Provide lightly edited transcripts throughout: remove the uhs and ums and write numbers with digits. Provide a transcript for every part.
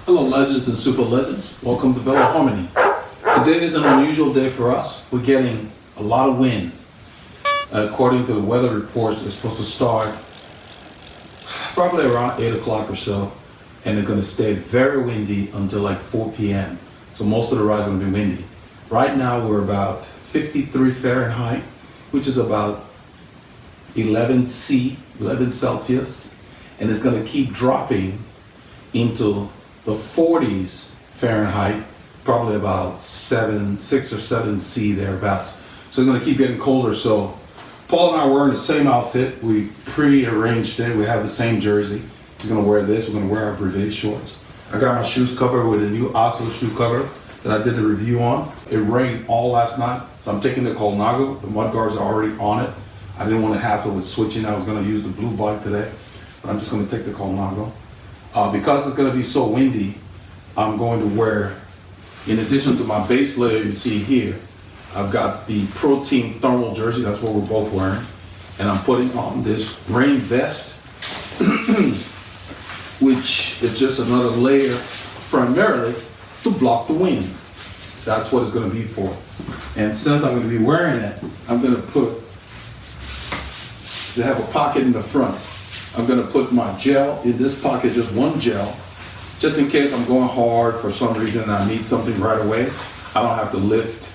Hello legends and super legends, welcome to Veloharmony. Today is an unusual day for us. We're getting a lot of wind. According to the weather reports, it's supposed to start probably around 8 o'clock or so, and it's going to stay very windy until like 4 p.m. So most of the ride is going to be windy. Right now we're about 53 Fahrenheit, which is about 11 Celsius, and it's going to keep dropping into the 40s Fahrenheit, probably about 6 or 7 C thereabouts. So it's going to keep getting colder. So Paul and I are wearing the same outfit. We pre-arranged it. We have the same jersey. He's going to wear this. We're going to wear our brevet shorts. I got my shoes covered with a new Oslo shoe cover that I did the review on. It rained all last night, so I'm taking the Colnago. The mud guards are already on it. I didn't want to hassle with switching. I was going to use the blue bike today, but I'm just going to take the Colnago. Because it's going to be so windy, I'm going to wear, in addition to my base layer you see here, I've got the Pro Team thermal jersey. That's what we're both wearing. And I'm putting on this rain vest, which is just another layer primarily to block the wind. That's what it's going to be for. And since I'm going to be wearing it, I'm going to they have a pocket in the front. I'm going to put my gel in this pocket, just one gel, just in case I'm going hard for some reason and I need something right away. I don't have to lift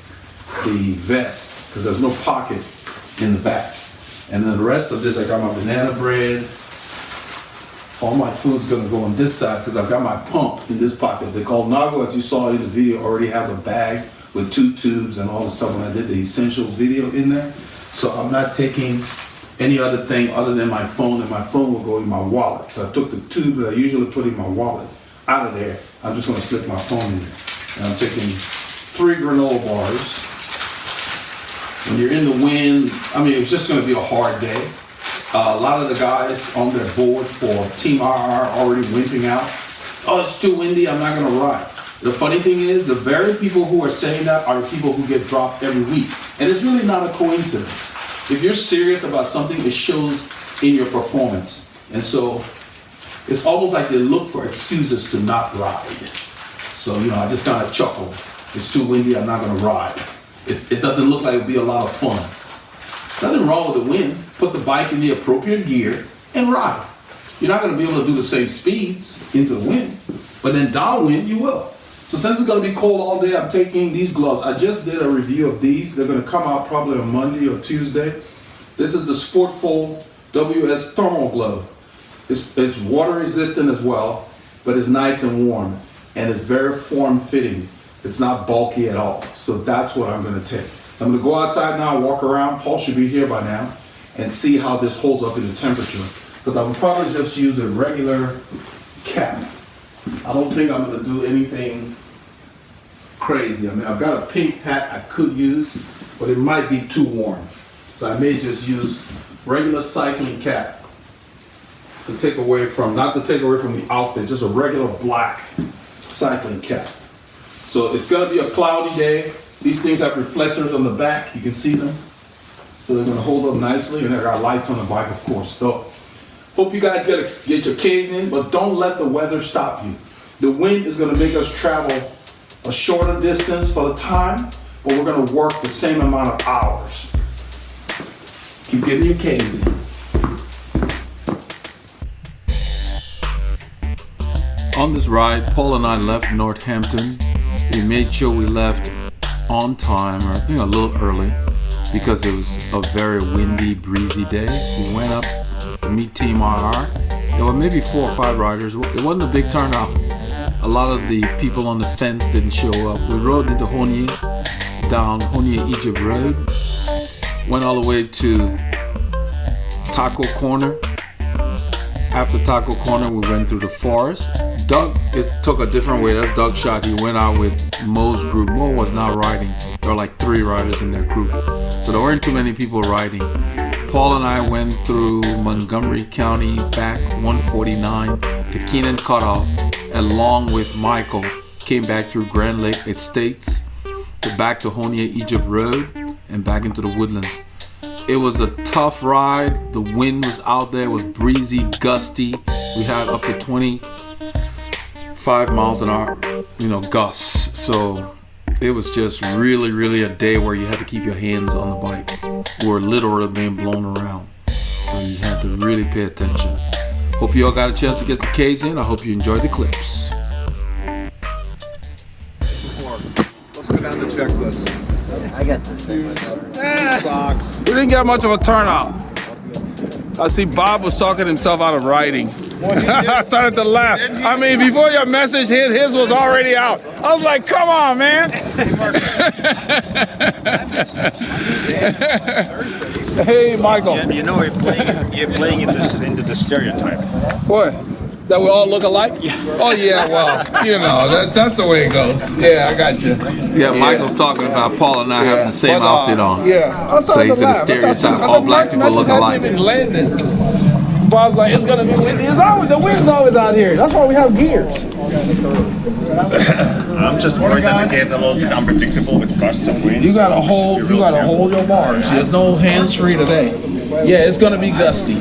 the vest because there's no pocket in the back. And then the rest of this, I got my banana bread. All my food's going to go on this side because I've got my pump in this pocket. The Colnago, as you saw in the video, already has a bag with 2 tubes and all the stuff when I did the essentials video in there. So I'm not taking any other thing other than my phone, and my phone will go in my wallet. So I took the tube that I usually put in my wallet out of there. I'm just going to slip my phone in there. And I'm taking 3 granola bars. When you're in the wind, I mean, it's just going to be a hard day. A lot of the guys on their board for Team RR are already wimping out. Oh, it's too windy, I'm not going to ride. The funny thing is, the very people who are saying that are the people who get dropped every week. And it's really not a coincidence. If you're serious about something, it shows in your performance. And so it's almost like they look for excuses to not ride. So, I just kind of chuckle. It's too windy, I'm not going to ride. It doesn't look like it'll be a lot of fun. Nothing wrong with the wind. Put the bike in the appropriate gear and ride. You're not going to be able to do the same speeds into the wind, but then downwind you will. So since it's going to be cold all day, I'm taking these gloves. I just did a review of these. They're going to come out probably on Monday or Tuesday. This is the Sportful WS thermal glove. It's water resistant as well, but it's nice and warm, and it's very form-fitting. It's not bulky at all. So that's what I'm going to take. I'm going to go outside now, walk around. Paul should be here by now, and see how this holds up in the temperature. Because I would probably just use a regular cap. I don't think I'm going to do anything crazy. I mean, I've got a pink hat I could use, but it might be too warm. So I may just use regular cycling cap to take away from, not to take away from the outfit, just a regular black cycling cap. So it's going to be a cloudy day. These things have reflectors on the back. You can see them. So they're going to hold up nicely, and they got lights on the bike, of course. So hope you guys get your K's in, but don't let the weather stop you. The wind is going to make us travel a shorter distance for the time, but we're going to work the same amount of hours. Keep getting your K's in. On this ride, Paul and I left Northampton. We made sure we left on time, or I think a little early, because it was a very windy, breezy day. We went up to meet Team RR. There were maybe 4 or 5 riders. It wasn't a big turnout. A lot of the people on the fence didn't show up. We rode into Honye, down Honye Egypt Road, went all the way to Taco Corner. After Taco Corner, we went through the forest. Doug took a different way. That's Doug's shot. He went out with Mo's group. Mo was not riding. There were like 3 riders in their group. So there weren't too many people riding. Paul and I went through Montgomery County, back 149 to Keenan Cutoff, along with Michael. Came back through Grand Lake Estates, back to Honye Egypt Road, and back into the woodlands. It was a tough ride. The wind was out there. It was breezy, gusty. We had up to 25 5 miles an hour, gusts. So it was just really a day where you had to keep your hands on the bike. We're literally being blown around. So you had to really pay attention. Hope you all got a chance to get some K's in. I hope you enjoyed the clips. Let's go down the checklist. I got the same. Socks. We didn't get much of a turnout. I see Bob was talking himself out of writing. I started to laugh. I mean, before your message hit, his was already out. I was like, come on, man. Hey, Michael. You know, you're playing into the stereotype. What? That we all look alike? Yeah. Oh, yeah, well, that's the way it goes. Yeah, I got you. Yeah, Michael's talking about Paul and I having the same outfit on. Yeah. So he's in the stereotype. All black people look alike. Bob's like, it's gonna be windy. The wind's always out here. That's why we have gears. I'm just worried that it gets a little bit unpredictable with gusts of wind. You gotta hold your bars. There's no hands-free today. Yeah, it's gonna be gusty.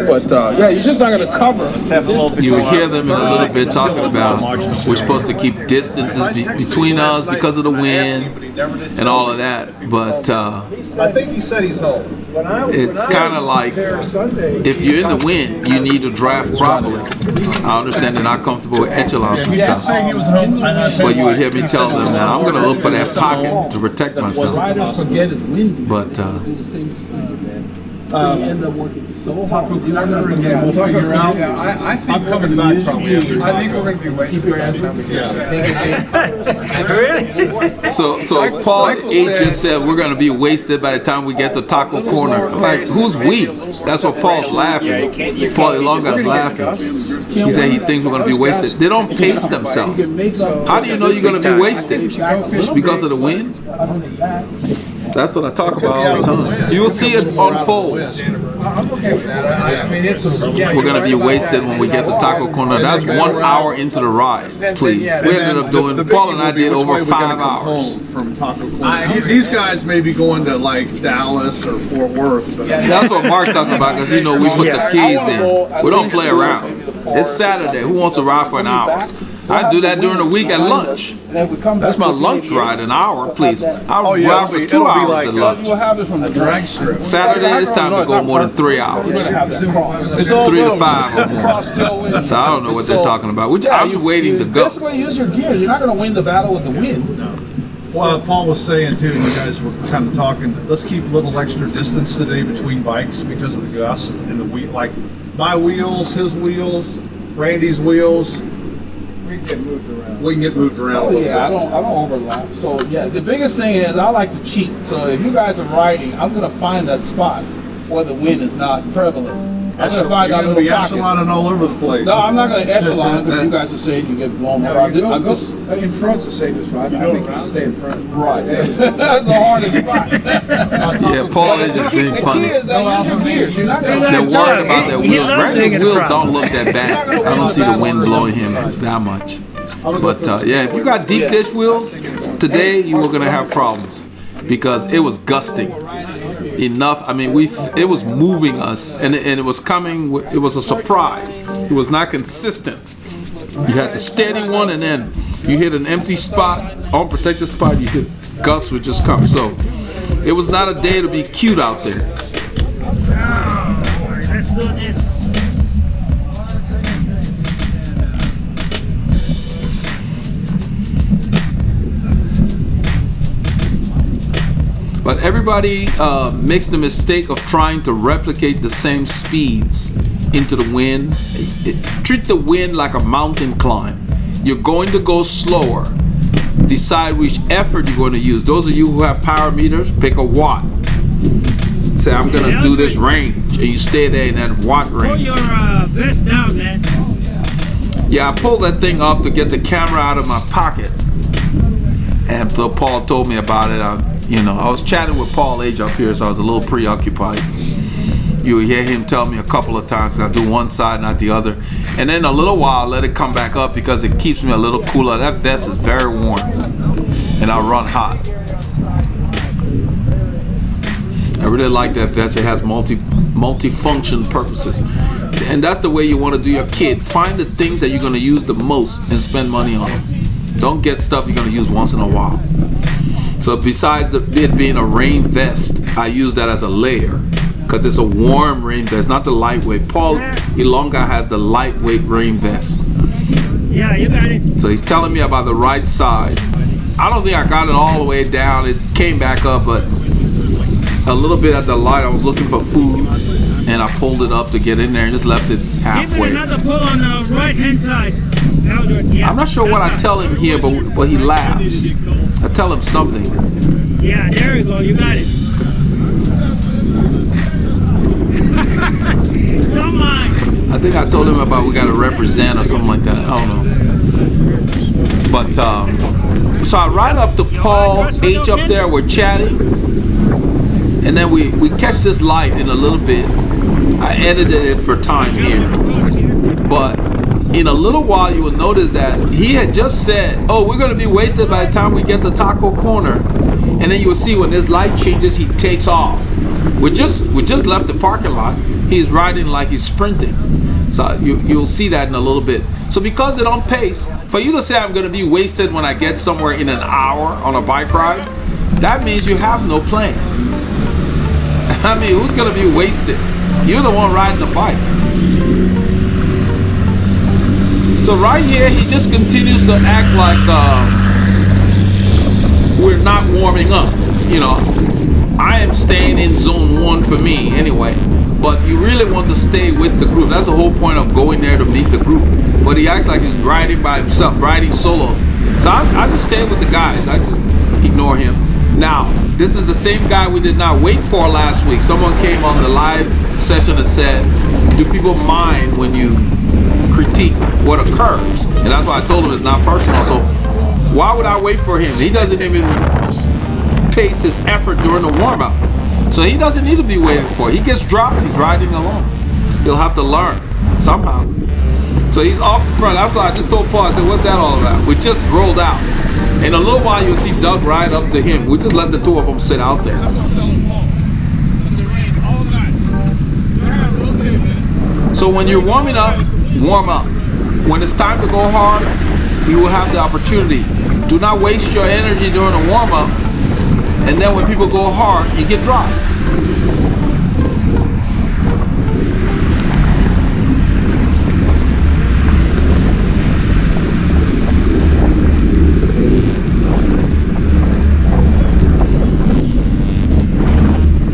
But you're just not gonna cover. Let's have a little bit. You hear them in a little bit talking about we're supposed to keep distances between us because of the wind and all of that. But I think he said he's home. It's kind of like if you're in the wind, you need to draft properly. I understand they're not comfortable with echelons and stuff. But you would hear me tell them that I'm going to look for that pocket to protect myself. But end up working so hard. We'll figure out. I think I'm coming back probably. I think we're going to be waiting for Really? So Paul H just said we're going to be wasted by the time we get to Taco Corner. I'm like, who's we? That's what Paul's laughing. Paul Elonga's laughing. He said he thinks we're going to be wasted. They don't pace themselves. How do you know you're going to be wasted? Because of the wind? That's what I talk about all the time. You will see it unfold. We're going to be wasted when we get to Taco Corner. That's 1 hour into the ride, please. We ended up doing, Paul and I did over 5 hours. From Taco Corner. These guys may be going to like Dallas or Fort Worth. But that's what Mark's talking about because, we put the keys in. We don't play around. It's Saturday. Who wants to ride for an hour? I do that during the week at lunch. That's my lunch ride, an hour, please. I'll ride for 2 hours at lunch. Saturday, it's time to go more than 3 hours. 3 to 5 or more. So I don't know what they're talking about. I'm waiting to go. Basically, use your gear. You're not going to win the battle with the wind. Well, Paul was saying too, you guys were kind of talking, let's keep a little extra distance today between bikes because of the gust and the wheel. Like my wheels, his wheels, Randy's wheels. We can get moved around. Oh yeah, I don't overlap. So yeah, the biggest thing is I like to cheat. So if you guys are riding, I'm gonna find that spot where the wind is not prevalent. I'm gonna find that little pocket. Echeloning all over the place. No, I'm not gonna echelon because you guys are saying you get blown around. In front's the safest ride. I think you should stay in front. Right. That's the hardest spot. Yeah, Paul is just being funny. They're worried about their wheels. Randy's wheels don't look that bad. I don't see the wind blowing him that much. But if you got deep ditch wheels, today you were gonna have problems because it was gusting enough. I mean, it was moving us, and it was coming. It was a surprise. It was not consistent. You had the steady one, and then you hit an empty spot, unprotected spot. You hit gusts would just come. So it was not a day to be cute out there. Let's do this. But everybody makes the mistake of trying to replicate the same speeds into the wind. Treat the wind like a mountain climb. You're going to go slower. Decide which effort you're going to use. Those of you who have power meters, pick a watt. Say, I'm going to do this range. And you stay there in that watt range. Pull your vest down, man. Yeah, I pulled that thing up to get the camera out of my pocket. And so Paul told me about it. I was chatting with Paul H up here, so I was a little preoccupied. You would hear him tell me a couple of times I do one side, not the other. And then a little while, I let it come back up because it keeps me a little cooler. That vest is very warm, and I run hot. I really like that vest. It has multi multifunction purposes. And that's the way you want to do your kit. Find the things that you're going to use the most and spend money on them. Don't get stuff you're going to use once in a while. So besides it being a rain vest, I use that as a layer because it's a warm rain vest, not the lightweight. Paul Ilonga has the lightweight rain vest. Yeah, you got it. So he's telling me about the right side. I don't think I got it all the way down. It came back up, but a little bit at the light. I was looking for food, and I pulled it up to get in there and just left it Give halfway. it another pull on the right hand side. Now do it. Yeah, I'm not sure what I that's tell him here, but he laughs. I tell him something. right. Yeah, there we go. You got it. Don't mind. I think I told him about we got to represent or something like that. I don't know. But so I ride up to Paul H up there. We're chatting, and then we catch this light in a little bit. I edited it for time here, but in a little while you will notice that he had just said, "Oh, we're going to be wasted by the time we get to Taco Corner," and then you will see when this light changes, he takes off. We just left the parking lot. He's riding like he's sprinting. So you'll see that in a little bit. So because they're on pace, for you to say I'm going to be wasted when I get somewhere in an hour on a bike ride, that means you have no plan. I mean, who's going to be wasted? You're the one riding the bike. So right here, he just continues to act like we're not warming up. You know, I am staying in zone 1 for me anyway. But you really want to stay with the group. That's the whole point of going there, to meet the group. But he acts like he's riding by himself, riding solo. So I just stay with the guys. I just ignore him. Now, this is the same guy we did not wait for last week. Someone came on the live session and said, do people mind when you critique what occurs? And that's why I told him it's not personal. So why would I wait for him? He doesn't even pace his effort during the warm-up. So he doesn't need to be waited for. He gets dropped, he's riding along. He'll have to learn somehow. So he's off the front. That's why I just told Paul, I said, what's that all about? We just rolled out. In a little while, you'll see Doug ride up to him. We just let the two of them sit out there. So when you're warming up, warm up. When it's time to go hard, you will have the opportunity. Do not waste your energy during the warm-up. And then when people go hard, you get dropped.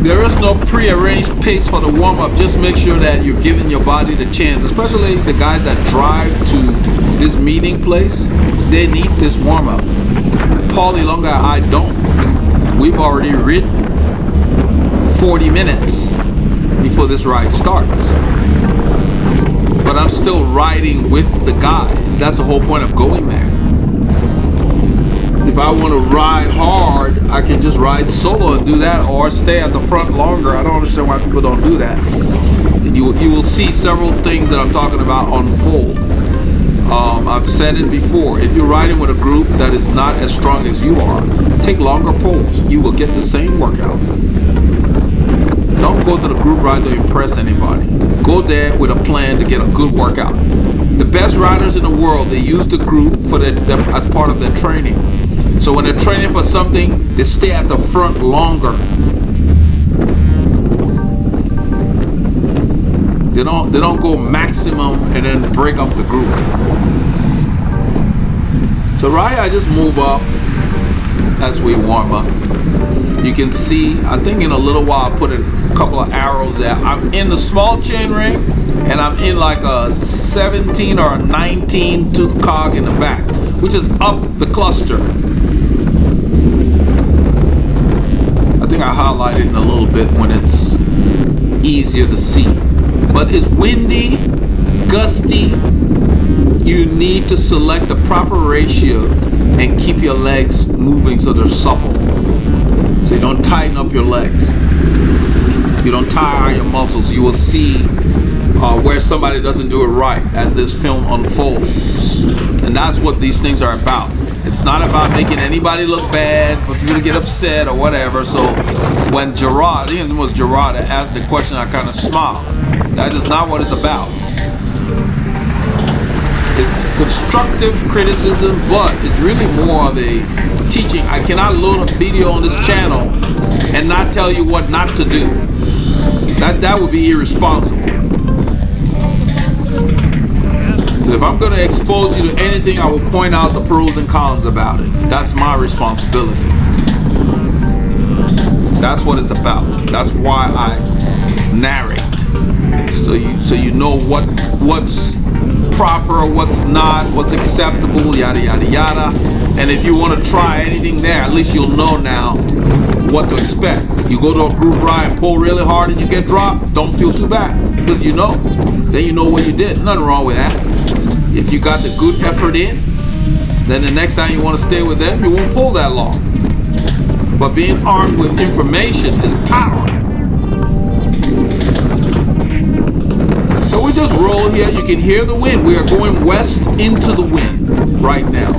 There is no pre-arranged pace for the warm-up. Just make sure that you're giving your body the chance, especially the guys that drive to this meeting place. They need this warm-up. Paul Ilonga, I don't. We've already ridden 40 minutes before this ride starts. But I'm still riding with the guys. That's the whole point of going there. If I want to ride hard, I can just ride solo and do that, or stay at the front longer. I don't understand why people don't do that. And you will see several things that I'm talking about unfold. I've said it before. If you're riding with a group that is not as strong as you are, take longer pulls. You will get the same workout. Don't go to the group ride to impress anybody. Go there with a plan to get a good workout. The best riders in the world, they use the group for as part of their training. So when they're training for something, they stay at the front longer. They don't go maximum and then break up the group. So right, I just move up as we warm up. You can see, I think in a little while I put a couple of arrows there. I'm in the small chain ring, and I'm in like a 17 or a 19 tooth cog in the back, which is up the cluster. I think I highlighted it a little bit when it's easier to see. But it's windy, gusty. You need to select the proper ratio and keep your legs moving so they're supple. So you don't tighten up your legs. You don't tire your muscles. You will see where somebody doesn't do it right as this film unfolds. And that's what these things are about. It's not about making anybody look bad, for people to get upset or whatever. So when Gerard, I think it was Gerard that asked the question, I kind of smiled. That is not what it's about. It's constructive criticism, but it's really more of a teaching. I cannot load a video on this channel and not tell you what not to do. That would be irresponsible. So if I'm going to expose you to anything, I will point out the pros and cons about it. That's my responsibility. That's what it's about. That's why I narrate. So you know what's proper, what's not, what's acceptable, yada yada yada. And if you want to try anything there, at least you'll know now what to expect. You go to a group ride and pull really hard and you get dropped, don't feel too bad, because you know. Then you know what you did. Nothing wrong with that. If you got the good effort in, then the next time you want to stay with them, you won't pull that long. But being armed with information is power. So we just roll here. You can hear the wind. We are going west into the wind right now.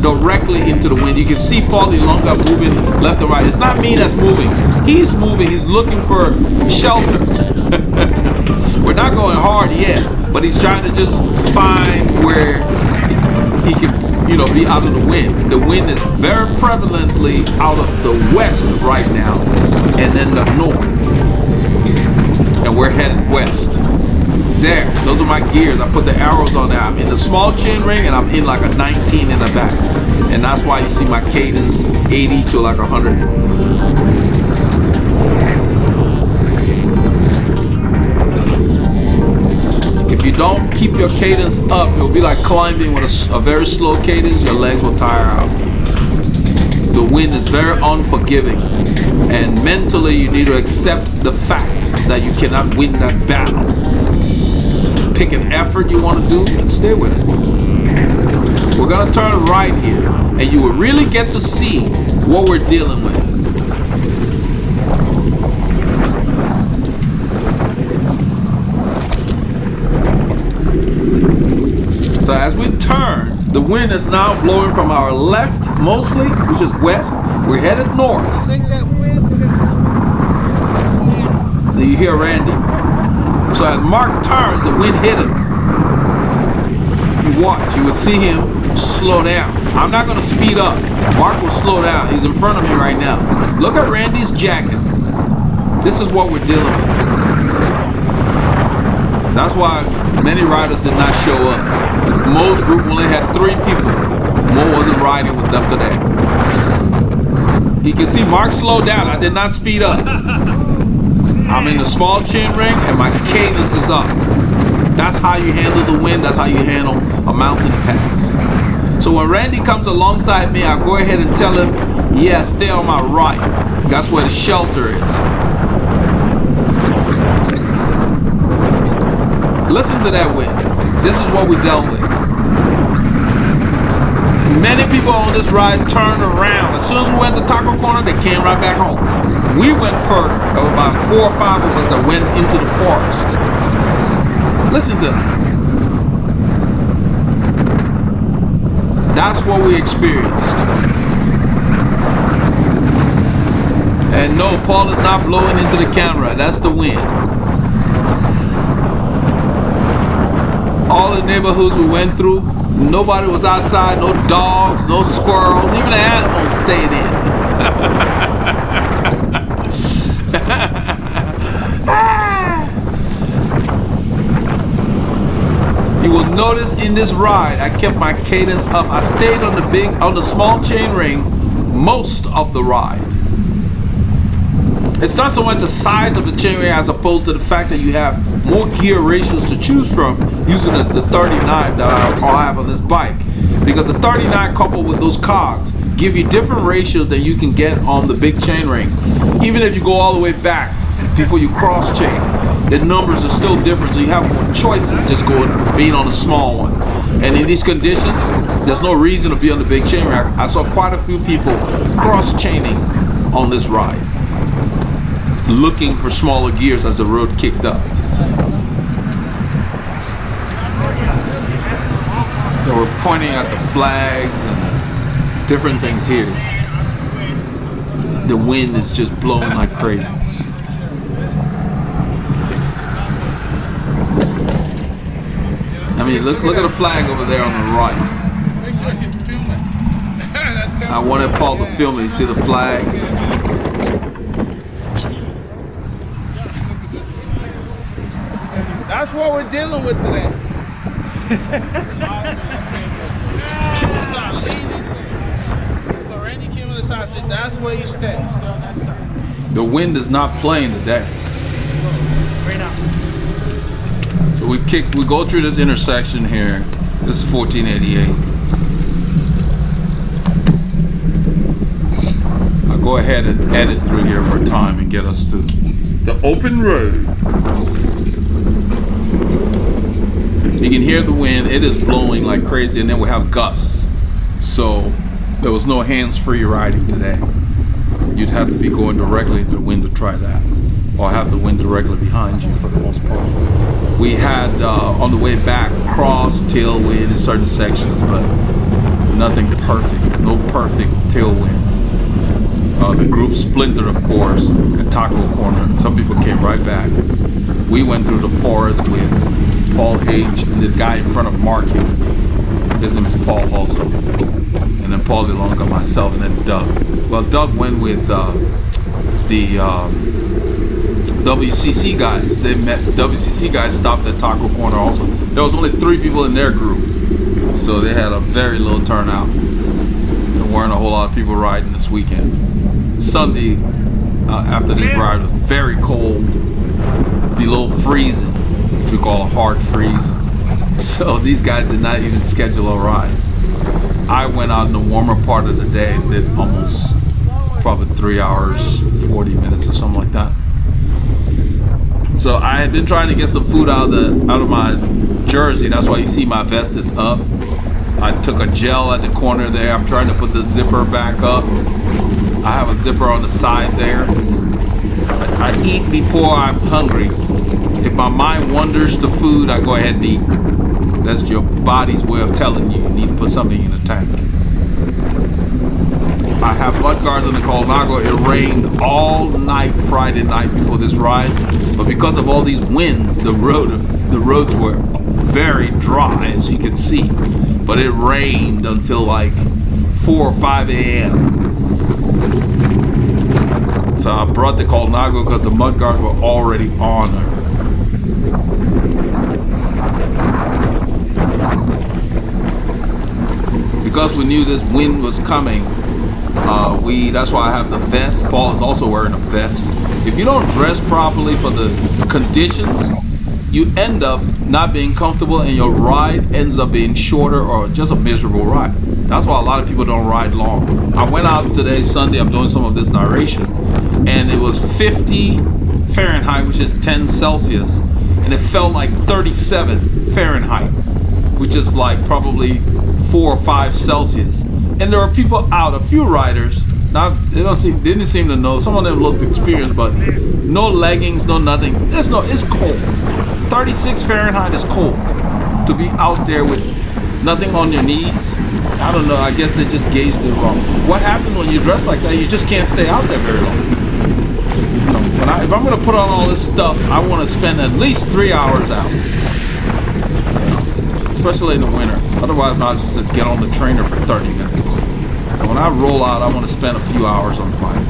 Directly into the wind. You can see Paulie Lunga moving left and right. It's not me that's moving. He's moving. He's looking for shelter. We're not going hard yet, but he's trying to just find where he can, you know, be out of the wind. The wind is very prevalently out of the west right now, and then the north. And we're headed west. There, those are my gears. I put the arrows on there. I'm in the small chain ring and I'm in like a 19 in the back. And that's why you see my cadence 80 to like 100. If you don't keep your cadence up, it'll be like climbing with a very slow cadence. Your legs will tire out. The wind is very unforgiving. And mentally, you need to accept the fact that you cannot win that battle. Pick an effort you want to do and stay with it. We're going to turn right here, and you will really get to see what we're dealing with. So as we turn, the wind is now blowing from our left mostly, which is west. We're headed north. Then you hear Randy. So as Mark turns, the wind hit him. You watch, you will see him slow down. I'm not going to speed up. Mark will slow down. He's in front of me right now. Look at Randy's jacket. This is what we're dealing with. That's why many riders did not show up. Mo's group only had 3 people. Mo wasn't riding with them today. You can see Mark slowed down. I did not speed up. I'm in the small chain ring and my cadence is up. That's how you handle the wind. That's how you handle a mountain pass. So when Randy comes alongside me, I'll go ahead and tell him, yeah, stay on my right. That's where the shelter is. Listen to that wind. This is what we dealt with. Many people on this ride turned around. As soon as we went to Taco Corner, they came right back home. We went further. There were about 4 or 5 of us that went into the forest. Listen to that. That's what we experienced. And no, Paul is not blowing into the camera. That's the wind. All the neighborhoods we went through, nobody was outside, no dogs, no squirrels, even the animals stayed in. You will notice in this ride, I kept my cadence up. I stayed on the small chain ring most of the ride. It's not so much the size of the chain ring as opposed to the fact that you have more gear ratios to choose from using the 39 that I have on this bike. Because the 39 coupled with those cogs give you different ratios than you can get on the big chain ring. Even if you go all the way back before you cross chain, the numbers are still different, so you have more choices just being on the small one. And in these conditions, there's no reason to be on the big chain ring. I saw quite a few people cross chaining on this ride, looking for smaller gears as the road kicked up. They were pointing at the flags and different things here. The wind is just blowing like crazy. I mean, look at the flag over there on the right. Make sure you film it. I wanted Paul to film it. You see the flag? That's what we're dealing with today. So Randy came on the side and said, that's where you stay. Stay on that side. The wind is not playing today. So we go through this intersection here. This is 1488. I'll go ahead and edit through here for time and get us to the open road. You can hear the wind. It is blowing like crazy, and then we have gusts. So there was no hands-free riding today. You'd have to be going directly into the wind to try that, or have the wind directly behind you for the most part. We had on the way back cross tailwind in certain sections, but nothing perfect. No perfect tailwind. The group splintered, of course, at Taco Corner. Some people came right back. We went through the forest with Paul H. and this guy in front of Mark here. His name is Paul also. And then Paul DeLonga, myself, and then Doug. Well, Doug went with the WCC guys. They met WCC guys, stopped at Taco Corner also. There was only 3 people in their group. So they had a very low turnout. There weren't a whole lot of people riding this weekend. Sunday, after this ride, was very cold, below freezing, which we call a hard freeze. So these guys did not even schedule a ride. I went out in the warmer part of the day and did almost probably 3 hours, 40 minutes or something like that. So I had been trying to get some food out of my jersey. That's why you see my vest is up. I took a gel at the corner there. I'm trying to put the zipper back up. I have a zipper on the side there. I eat before I'm hungry. If my mind wanders to food, I go ahead and eat. That's your body's way of telling you need to put something in the tank. I have mud guards on the Colnago. It rained all night Friday night before this ride, but because of all these winds, the roads were very dry, as you can see. But it rained until like 4 or 5 a.m. So I brought the Colnago because the mud guards were already on her. Because we knew this wind was coming, that's why I have the vest. Paul is also wearing a vest. If you don't dress properly for the conditions, you end up not being comfortable and your ride ends up being shorter or just a miserable ride. That's why a lot of people don't ride long. I went out today, Sunday, I'm doing some of this narration, and it was 50 Fahrenheit, which is 10 Celsius, and it felt like 37 Fahrenheit, which is like probably 4 or 5 Celsius. And there are people out, a few riders, they didn't seem to know. Some of them looked experienced, but no leggings, no nothing. It's cold. 36 Fahrenheit is cold. To be out there with nothing on your knees, I don't know, I guess they just gauged it wrong. What happens when you dress like that, you just can't stay out there very long. You know, if I'm gonna put on all this stuff, I wanna spend at least 3 hours out. You know, especially in the winter. Otherwise, I might just get on the trainer for 30 minutes. So when I roll out, I want to spend a few hours on the bike,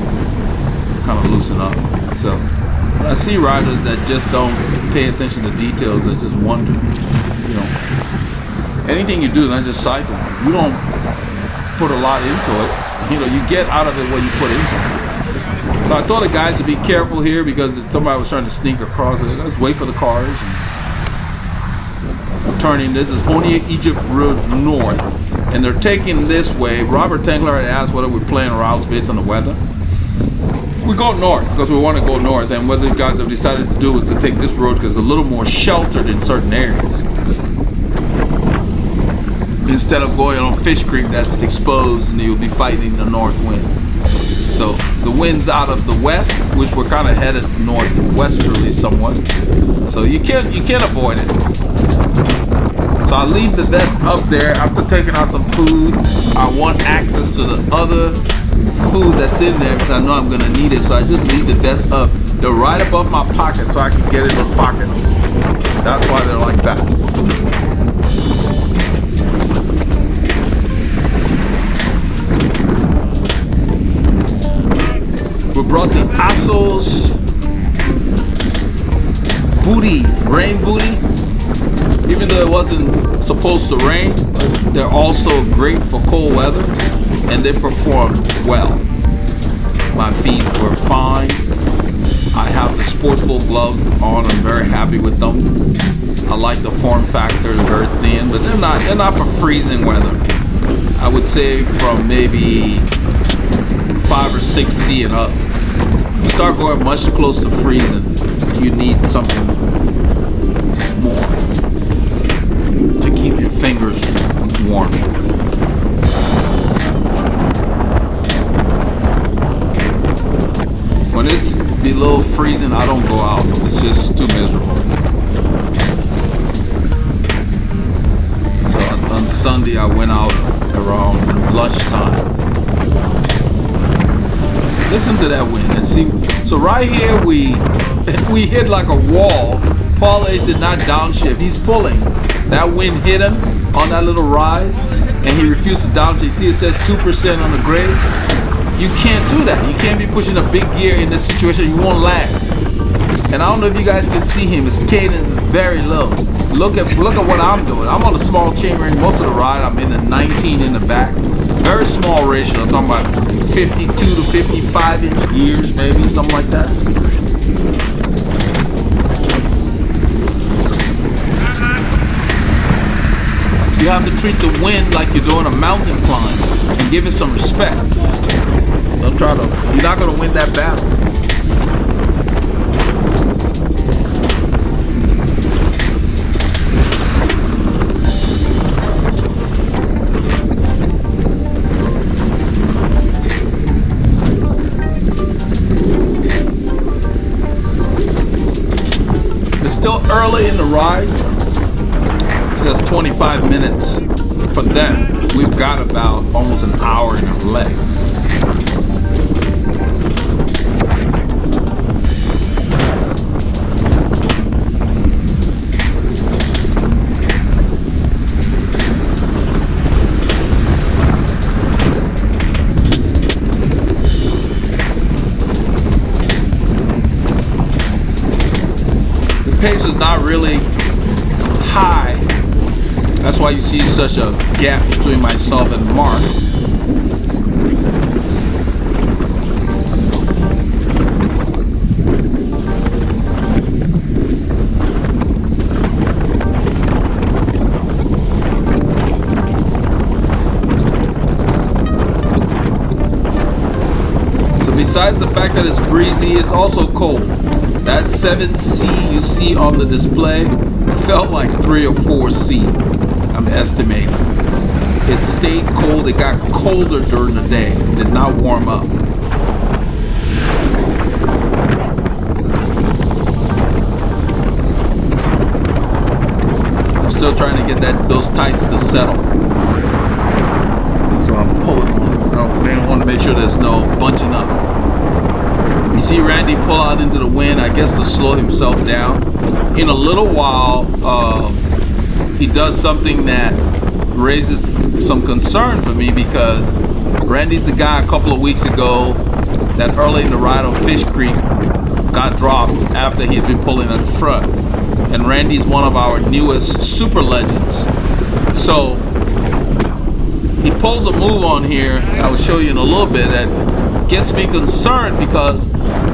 kind of loosen up. So when I see riders that just don't pay attention to details, that just wonder, you know, anything you do, not just cycling, if you don't put a lot into it, you know, you get out of it what you put into it. So I told the guys to be careful here because somebody was trying to sneak across it. Let's wait for the cars. Turning, this is Honia Egypt Road North, and they're taking this way. Robert Tankler had asked whether we're playing routes based on the weather. We go north because we want to go north, and what these guys have decided to do is to take this road because it's a little more sheltered in certain areas. Instead of going on Fish Creek that's exposed and you'll be fighting the north wind. So the wind's out of the west, which we're kind of headed northwesterly somewhat. So you can't avoid it. So I leave the vest up there after taking out some food. I want access to the other food that's in there because I know I'm gonna need it. So I just leave the vest up. They're right above my pocket so I can get in those pockets. That's why they're like that. We brought the Asos booty, rain booty. Even though it wasn't supposed to rain, they're also great for cold weather and they perform well. My feet were fine. I have the Sportful gloves on. I'm very happy with them. I like the form factor. They're very thin, but they're not for freezing weather. I would say from maybe 5 or 6 C and up. You start going much close to freezing, you need something more to keep your fingers warm. When it's below freezing, I don't go out. It's just too miserable. So on Sunday, I went out around lunchtime. Listen to that wind and see. So right here, we hit like a wall. Paul H did not downshift. He's pulling. That wind hit him on that little rise, and he refused to downshift. See, it says 2% on the grade. You can't do that. You can't be pushing a big gear in this situation. You won't last. And I don't know if you guys can see him. His cadence is very low. Look at what I'm doing. I'm on a small chain ring most of the ride. I'm in the 19 in the back. Very small ratio. I'm talking about 52 to 55 inch gears, maybe something like that. You have to treat the wind like you're doing a mountain climb and give it some respect. Don't try to. You're not going to win that battle. It's still early in the ride. It says 25 minutes for them. We've got about almost an hour in our legs. Pace is not really high. That's why you see such a gap between myself and Mark. So besides the fact that it's breezy, it's also cold. That 7C you see on the display felt like 3 or 4C, I'm estimating. It stayed cold, it got colder during the day, it did not warm up. I'm still trying to get those tights to settle. So I'm pulling on them. I want to make sure there's no bunching up. You see Randy pull out into the wind, I guess to slow himself down. In a little while, he does something that raises some concern for me because Randy's the guy a couple of weeks ago that early in the ride on Fish Creek got dropped after he had been pulling at the front. And Randy's one of our newest super legends. So he pulls a move on here, I will show you in a little bit, that gets me concerned because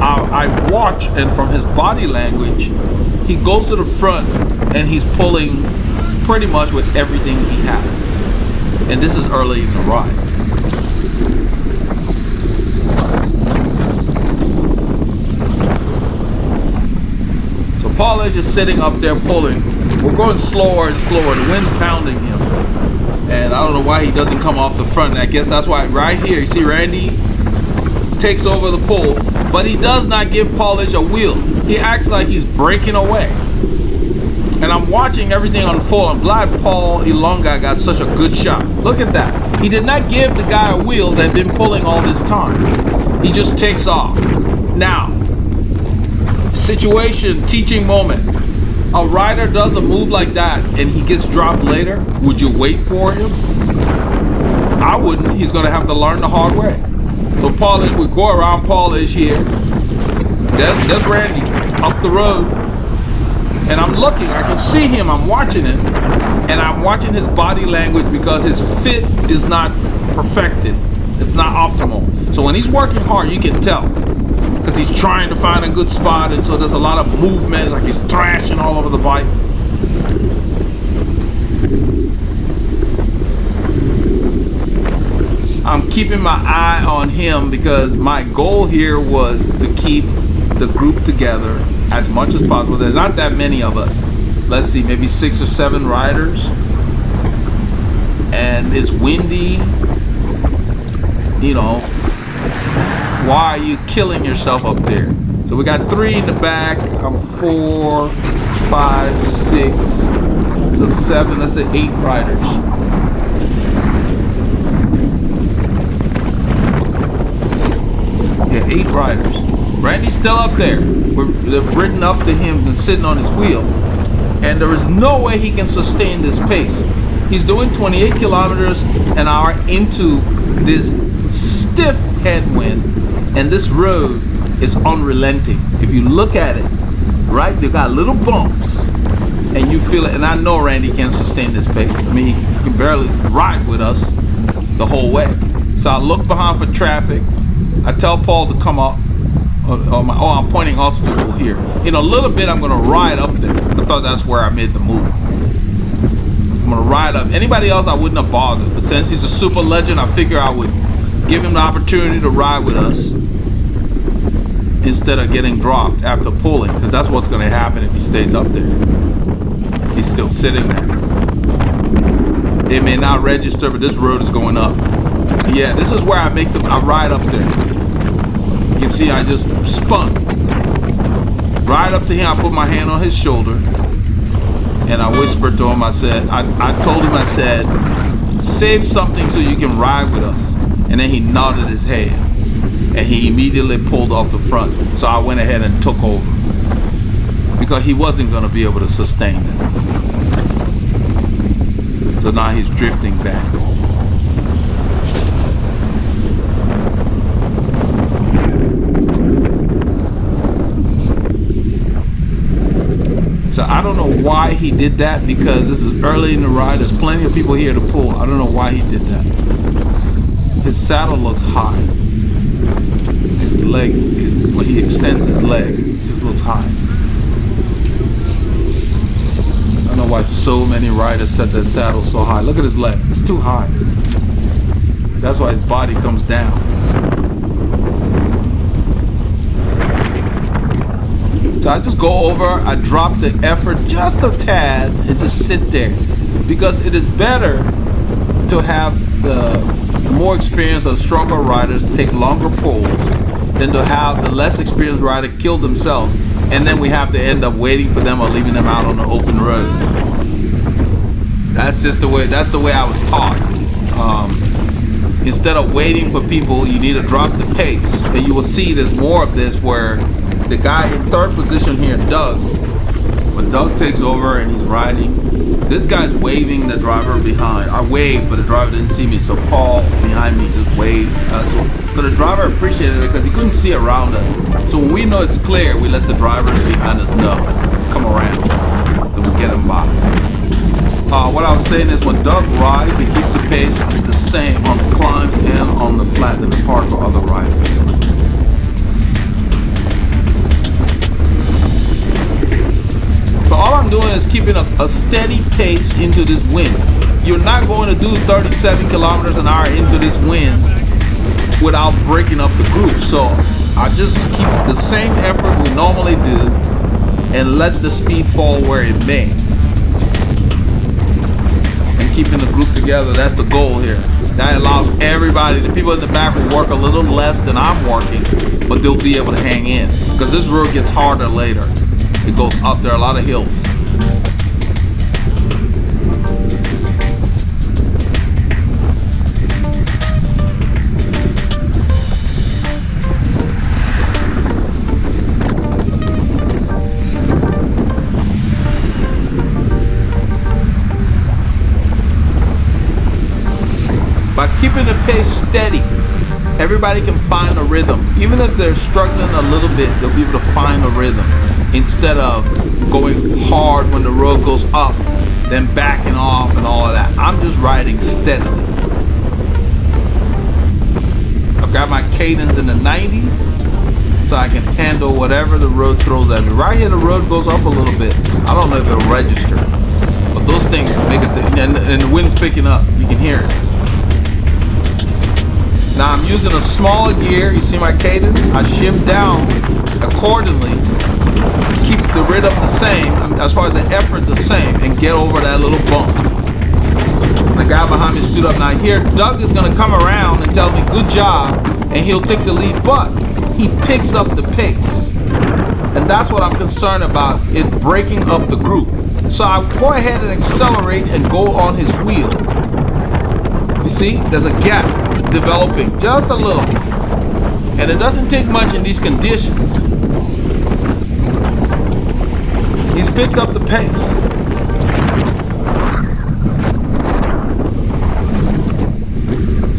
I watch, and from his body language, he goes to the front and he's pulling pretty much with everything he has. And this is early in the ride. So Paul is just sitting up there pulling. We're going slower and slower. The wind's pounding him. And I don't know why he doesn't come off the front. And I guess that's why right here, you see Randy takes over the pull, but he does not give Paulish a wheel. He acts like he's breaking away. And I'm watching everything unfold. I'm glad Paul Ilonga got such a good shot. Look at that. He did not give the guy a wheel that had been pulling all this time. He just takes off. Now, situation, teaching moment. A rider does a move like that and he gets dropped later. Would you wait for him? I wouldn't. He's going to have to learn the hard way. So Paul is, we go around, Paul is here. That's Randy up the road. And I'm looking, I can see him, I'm watching it. And I'm watching his body language because his fit is not perfected. It's not optimal. So when he's working hard, you can tell. Because he's trying to find a good spot, and so there's a lot of movement. It's like he's thrashing all over the bike. I'm keeping my eye on him because my goal here was to keep the group together as much as possible. There's not that many of us. Let's see, maybe 6 or 7 riders. And it's windy. You know, why are you killing yourself up there? So we got 3 in the back. I'm 4, 5, 6. So 7, let's say 8 riders. Yeah, 8 riders. Randy's still up there. They've ridden up to him and sitting on his wheel. And there is no way he can sustain this pace. He's doing 28 kilometers an hour into this stiff headwind. And this road is unrelenting. If you look at it, right, they've got little bumps. And you feel it. And I know Randy can't sustain this pace. I mean, he can barely ride with us the whole way. So I look behind for traffic. I tell Paul to come up. I'm pointing hospital here. In a little bit, I'm going to ride up there. I thought that's where I made the move. I'm going to ride up. Anybody else, I wouldn't have bothered. But since he's a super legend, I figure I would give him the opportunity to ride with us instead of getting dropped after pulling, because that's what's going to happen if he stays up there. He's still sitting there. It may not register, but this road is going up. Yeah, this is where I ride up there. You can see I just spun. Right up to him, I put my hand on his shoulder and I whispered to him, I told him, I said, save something so you can ride with us. And then he nodded his head and he immediately pulled off the front. So I went ahead and took over because he wasn't going to be able to sustain it. So now he's drifting back. So I don't know why he did that, because this is early in the ride. There's plenty of people here to pull. I don't know why he did that. His saddle looks high. His leg, when he extends his leg, it just looks high. I don't know why so many riders set their saddle so high. Look at his leg. It's too high. That's why his body comes down. So I just go over, I drop the effort just a tad and just sit there, because it is better to have the more experienced or stronger riders take longer pulls than to have the less experienced rider kill themselves, and then we have to end up waiting for them or leaving them out on the open road. That's just the way I was taught. Instead of waiting for people, you need to drop the pace. And you will see there's more of this where the guy in 3rd position here, Doug, when Doug takes over and he's riding, this guy's waving the driver behind. I waved, but the driver didn't see me, so Paul behind me just waved. So the driver appreciated it because he couldn't see around us. So when we know it's clear, we let the drivers behind us know, come around, and we get them by. What I was saying is, when Doug rides, he keeps the pace the same on the climbs and on the flats, and it's hard for other riders. So all I'm doing is keeping a steady pace into this wind. You're not going to do 37 kilometers an hour into this wind without breaking up the group. So I just keep the same effort we normally do and let the speed fall where it may. Keeping the group together, that's the goal here. That allows everybody, the people in the back will work a little less than I'm working, but they'll be able to hang in, because this road gets harder later. It goes up, there are a lot of hills. pace steady, everybody can find a rhythm. Even if they're struggling a little bit, they'll be able to find a rhythm instead of going hard when the road goes up, then backing off and all of that. I'm just riding steadily. I've got my cadence in the 90s so I can handle whatever the road throws at me. Right here the road goes up a little bit. I don't know if it'll register, but those things make it, and the wind's picking up. You can hear it. Now I'm using a smaller gear. You see my cadence? I shift down accordingly, keep the rhythm the same, as far as the effort the same, and get over that little bump. The guy behind me stood up. Now here, Doug is gonna come around and tell me good job, and he'll take the lead, but he picks up the pace. And that's what I'm concerned about, it breaking up the group. So I go ahead and accelerate and go on his wheel. You see, there's a gap developing, just a little. And it doesn't take much in these conditions. He's picked up the pace.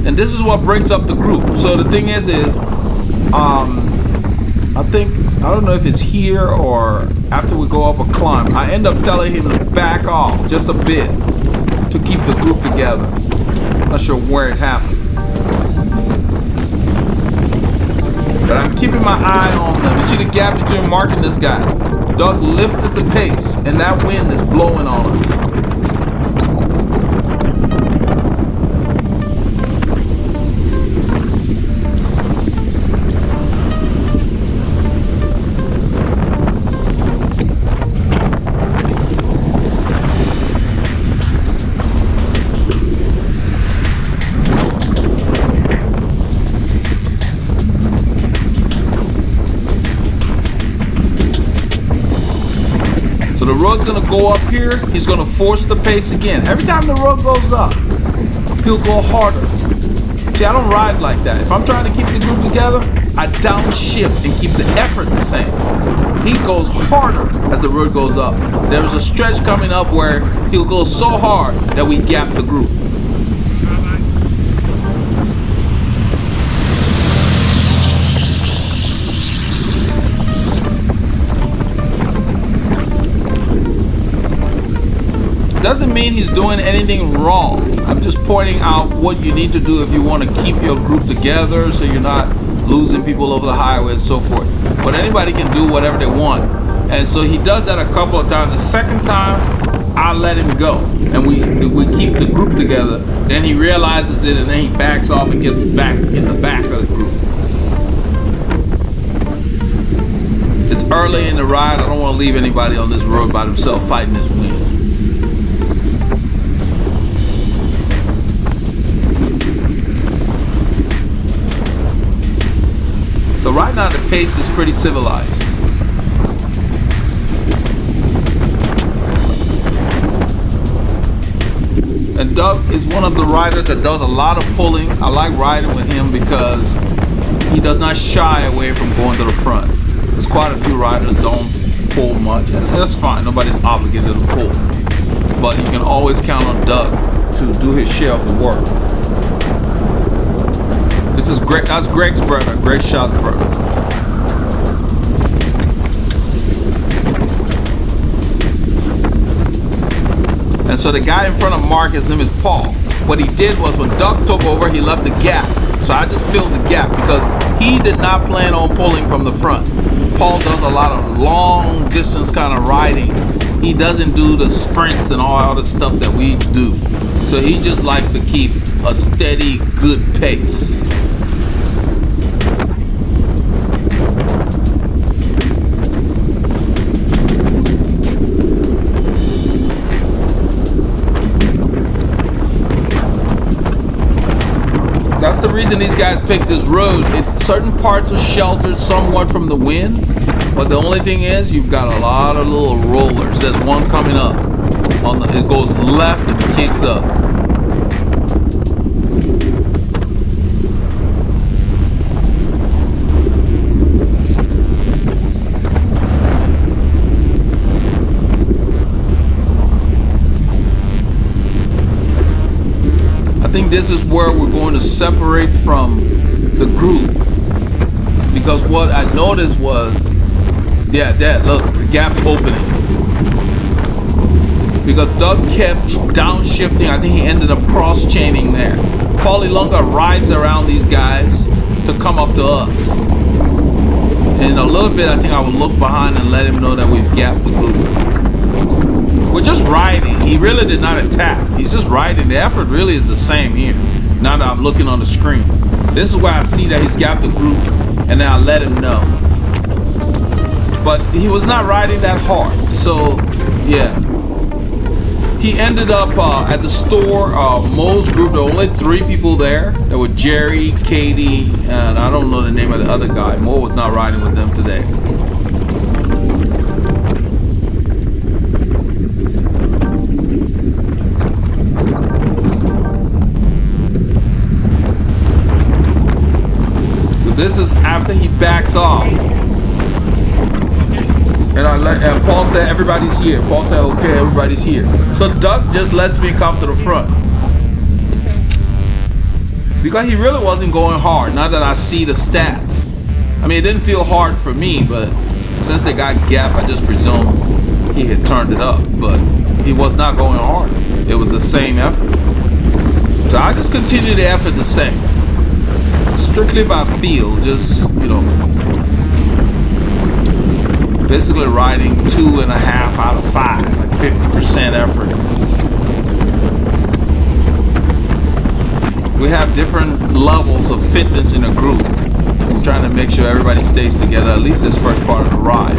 And this is what breaks up the group. So the thing is I don't know if it's here or after we go up a climb, I end up telling him to back off just a bit to keep the group together. I'm not sure where it happened, but I'm keeping my eye on them. You see the gap between Mark and this guy. Doug lifted the pace and that wind is blowing on us. So the road's gonna go up here, he's gonna force the pace again. Every time the road goes up, he'll go harder. See, I don't ride like that. If I'm trying to keep the group together, I downshift and keep the effort the same. He goes harder as the road goes up. There's a stretch coming up where he'll go so hard that we gap the group. Doesn't mean he's doing anything wrong. I'm just pointing out what you need to do if you want to keep your group together so you're not losing people over the highway and so forth. But anybody can do whatever they want. And so he does that a couple of times. The second time, I let him go. And we keep the group together. Then he realizes it and then he backs off and gets back in the back of the group. It's early in the ride. I don't want to leave anybody on this road by themselves fighting this wind. So right now the pace is pretty civilized. And Doug is one of the riders that does a lot of pulling. I like riding with him because he does not shy away from going to the front. There's quite a few riders don't pull much, and that's fine. Nobody's obligated to pull. But you can always count on Doug to do his share of the work. This is Greg. That's Greg's brother. Greg Shot's brother. And so the guy in front of Mark, his name is Paul. What he did was when Doug took over, he left a gap. So I just filled the gap because he did not plan on pulling from the front. Paul does a lot of long distance kind of riding. He doesn't do the sprints and all the stuff that we do. So he just likes to keep a steady, good pace. That's the reason these guys picked this road. Certain parts are sheltered somewhat from the wind, but the only thing is you've got a lot of little rollers. There's one coming up. It goes left and it kicks up. I think this is where we're going to separate from the group, because what I noticed was, yeah, that look, the gap's opening. Because Doug kept downshifting. I think he ended up cross-chaining there. Paulie Lunga rides around these guys to come up to us. And in a little bit, I think I will look behind and let him know that we've gapped the group. We're just riding. He really did not attack. He's just riding. The effort really is the same here. Now that I'm looking on the screen. This is where I see that he's gapped the group, and then I let him know. But he was not riding that hard. So, yeah. He ended up at the store, Mo's group. There were only 3 people there. There were Jerry, Katie, and I don't know the name of the other guy. Mo was not riding with them today. So this is after he backs off. And Paul said, everybody's here. Paul said, okay, everybody's here. So Doug just lets me come to the front. Because he really wasn't going hard, now that I see the stats. I mean, it didn't feel hard for me, but since they got gap, I just presumed he had turned it up. But he was not going hard. It was the same effort. So I just continued the effort the same. Strictly by feel, just, you know, basically riding 2.5 out of 5, like 50% effort. We have different levels of fitness in a group. I'm trying to make sure everybody stays together, at least this first part of the ride.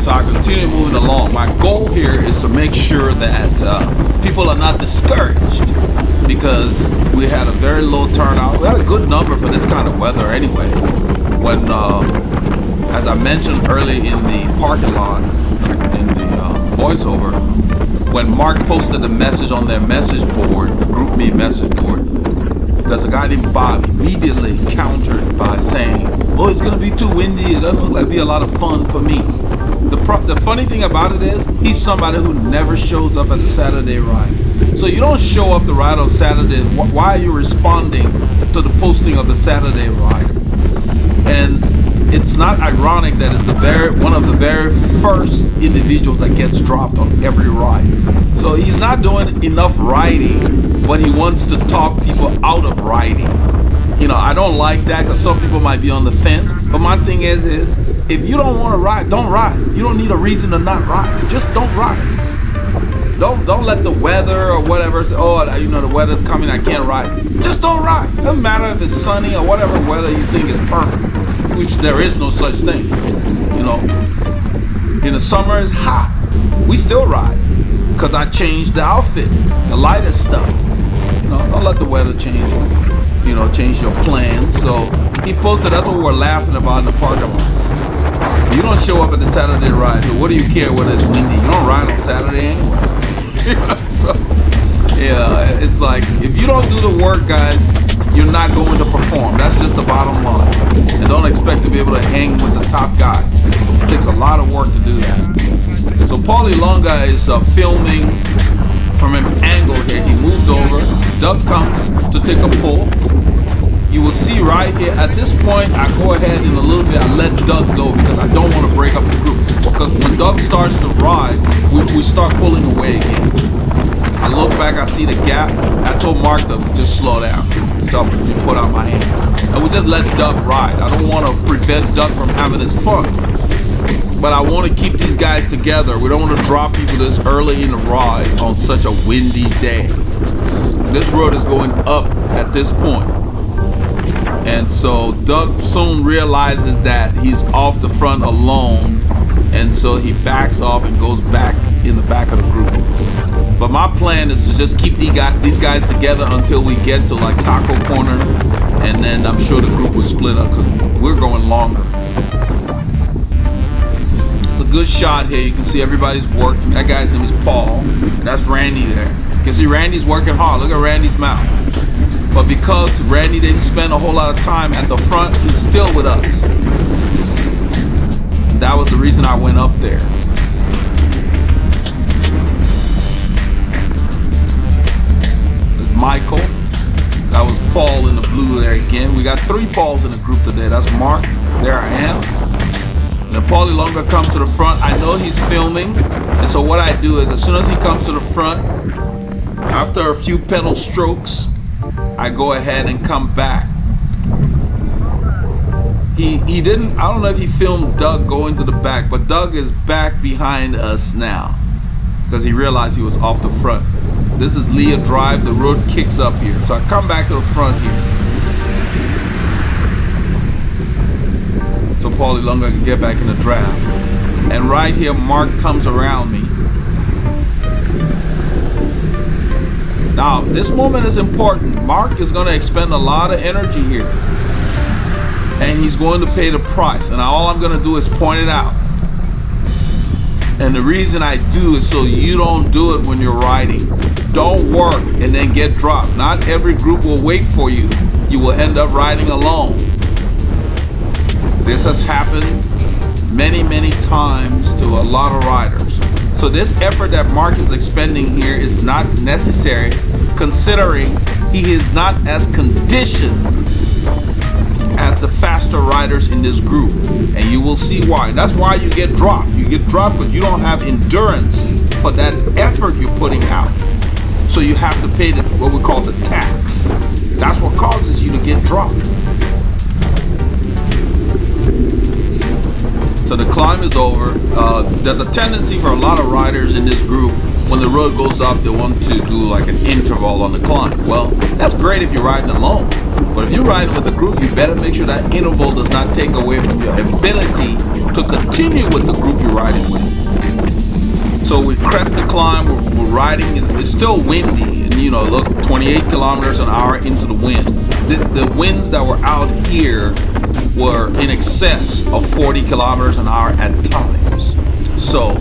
So I continue moving along. My goal here is to make sure that people are not discouraged, because we had a very low turnout. We had a good number for this kind of weather anyway. When, as I mentioned early in the parking lot, in the voiceover, when Mark posted a message on their message board, the group me message board, there's a guy named Bob immediately countered by saying, oh, it's going to be too windy. It doesn't look like it'll be a lot of fun for me. The funny thing about it is, he's somebody who never shows up at the Saturday ride. So you don't show up the ride on Saturday. Why are you responding to the posting of the Saturday ride? And it's not ironic that it's one of the very first individuals that gets dropped on every ride. So he's not doing enough riding, but he wants to talk people out of riding. You know, I don't like that, because some people might be on the fence. But my thing is if you don't want to ride, don't ride. You don't need a reason to not ride. Just don't ride. Don't let the weather or whatever say, oh, you know, the weather's coming, I can't ride. Just don't ride. Doesn't matter if it's sunny or whatever weather you think is perfect, which there is no such thing. You know, in the summer it's hot. We still ride, because I changed the outfit, the lighter stuff. You know, don't let the weather change your plans. So he posted, that's what we're laughing about in the parking lot. You don't show up at the Saturday ride, so what do you care whether it's windy? You don't ride on Saturday anyway. So, yeah, it's like, if you don't do the work, guys, you're not going to perform. That's just the bottom line. And don't expect to be able to hang with the top guys. It takes a lot of work to do that. So Paulie Lunga is filming from an angle here. He moved over. Doug comes to take a pull. You will see right here, at this point, I go ahead in a little bit, I let Doug go, because I don't want to break up the group. Because when Doug starts to ride, we start pulling away again. I look back, I see the gap. I told Mark to just slow down. So he put out my hand. And we just let Doug ride. I don't want to prevent Doug from having his fun. But I want to keep these guys together. We don't want to drop people this early in the ride on such a windy day. This road is going up at this point. And so Doug soon realizes that he's off the front alone, and so he backs off and goes back in the back of the group. But my plan is to just keep these guys together until we get to like Taco Corner, and then I'm sure the group will split up, because we're going longer. It's a good shot here. You can see everybody's working. That guy's name is Paul, and that's Randy there. You can see Randy's working hard. Look at Randy's mouth. But because Randy didn't spend a whole lot of time at the front, he's still with us. And that was the reason I went up there. There's Michael. That was Paul in the blue there again. We got 3 Pauls in the group today. That's Mark. There I am. And if Paulie Longa comes to the front, I know he's filming. And so what I do is as soon as he comes to the front, after a few pedal strokes, I go ahead and come back. He didn't, I don't know if he filmed Doug going to the back, but Doug is back behind us now because he realized he was off the front. This is Leah Drive, the road kicks up here. So I come back to the front here. So Paulie Longa can get back in the draft. And right here, Mark comes around me. Now, this moment is important. Mark is gonna expend a lot of energy here. And he's going to pay the price. And all I'm gonna do is point it out. And the reason I do is so you don't do it when you're riding. Don't work and then get dropped. Not every group will wait for you. You will end up riding alone. This has happened many, many times to a lot of riders. So this effort that Mark is expending here is not necessary, considering he is not as conditioned as the faster riders in this group, and you will see why. That's why you get dropped. You get dropped because you don't have endurance for that effort you're putting out. So you have to pay what we call the tax. That's what causes you to get dropped. So the climb is over. There's a tendency for a lot of riders in this group, when the road goes up, they want to do like an interval on the climb. Well, that's great if you're riding alone. But if you're riding with a group, you better make sure that interval does not take away from your ability to continue with the group you're riding with. So we crest the climb, we're riding, it's still windy. And you know, look, 28 kilometers an hour into the wind. The winds that were out here were in excess of 40 kilometers an hour at times. So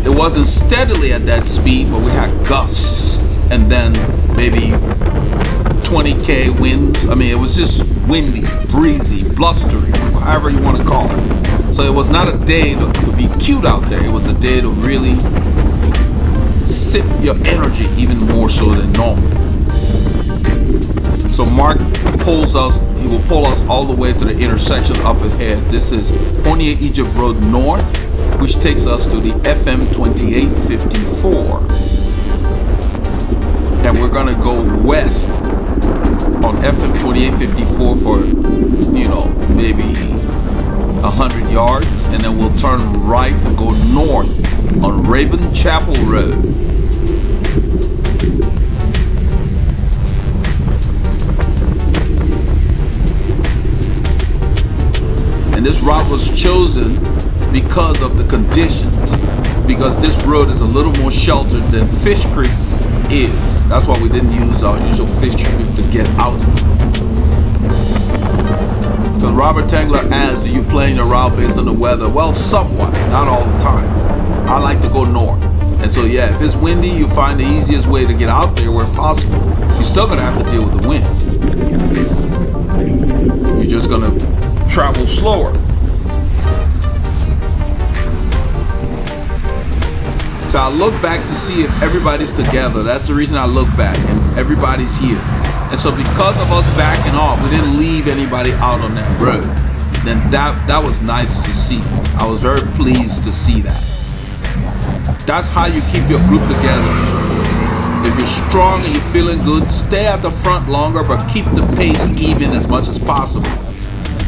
it wasn't steadily at that speed, but we had gusts and then maybe 20k winds. I mean, it was just windy, breezy, blustery, however you want to call it. So it was not a day to be cute out there. It was a day to really sip your energy even more so than normal. So Mark pulls us, he will pull us all the way to the intersection up ahead. This is Pony Egypt Road North, which takes us to the FM 2854. And we're gonna go west on FM 2854 for, you know, maybe 100 yards, and then we'll turn right and go north on Raven Chapel Road. And this route was chosen because of the conditions, because this road is a little more sheltered than Fish Creek is. That's why we didn't use our usual Fish Creek to get out. Because Robert Tangler asks, do you plan your route based on the weather? Well, somewhat, not all the time. I like to go north. And so yeah, if it's windy, you find the easiest way to get out there where possible. You're still gonna have to deal with the wind. You're just gonna travel slower. So I look back to see if everybody's together. That's the reason I look back, and everybody's here. And so because of us backing off, we didn't leave anybody out on that road. Then that was nice to see. I was very pleased to see that. That's how you keep your group together. If you're strong and you're feeling good, stay at the front longer, but keep the pace even as much as possible.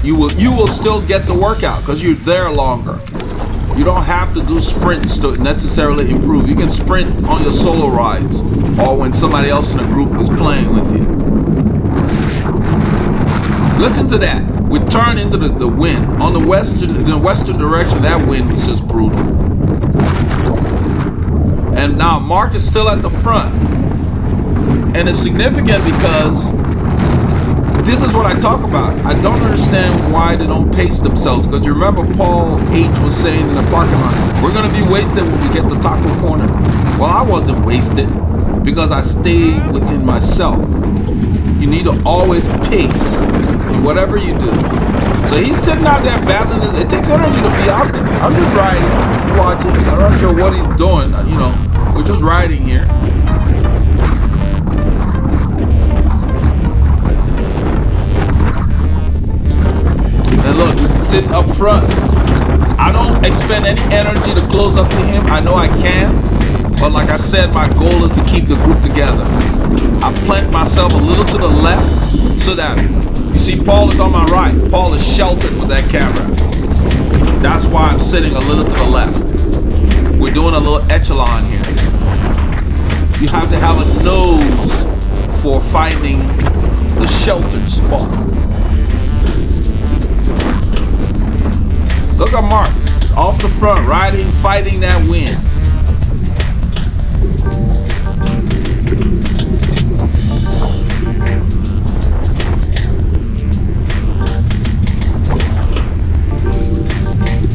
You will still get the workout because you're there longer. You don't have to do sprints to necessarily improve. You can sprint on your solo rides or when somebody else in the group is playing with you. Listen to that. We turn into the wind. On the western direction, that wind was just brutal. And now Mark is still at the front. And it's significant because this is what I talk about. I don't understand why they don't pace themselves. Because you remember Paul H was saying in the parking lot, we're going to be wasted when we get to Taco Corner. Well, I wasn't wasted because I stayed within myself. You need to always pace in whatever you do. So he's sitting out there battling. It takes energy to be out there. I'm just riding, watching. I'm not sure what he's doing. You know, we're just riding here. And look, he's sitting up front. I don't expend any energy to close up to him. I know I can, but like I said, my goal is to keep the group together. I plant myself a little to the left so that, you see, Paul is on my right. Paul is sheltered with that camera. That's why I'm sitting a little to the left. We're doing a little echelon here. You have to have a nose for finding the sheltered spot. Look at Mark. He's off the front, riding, fighting that wind.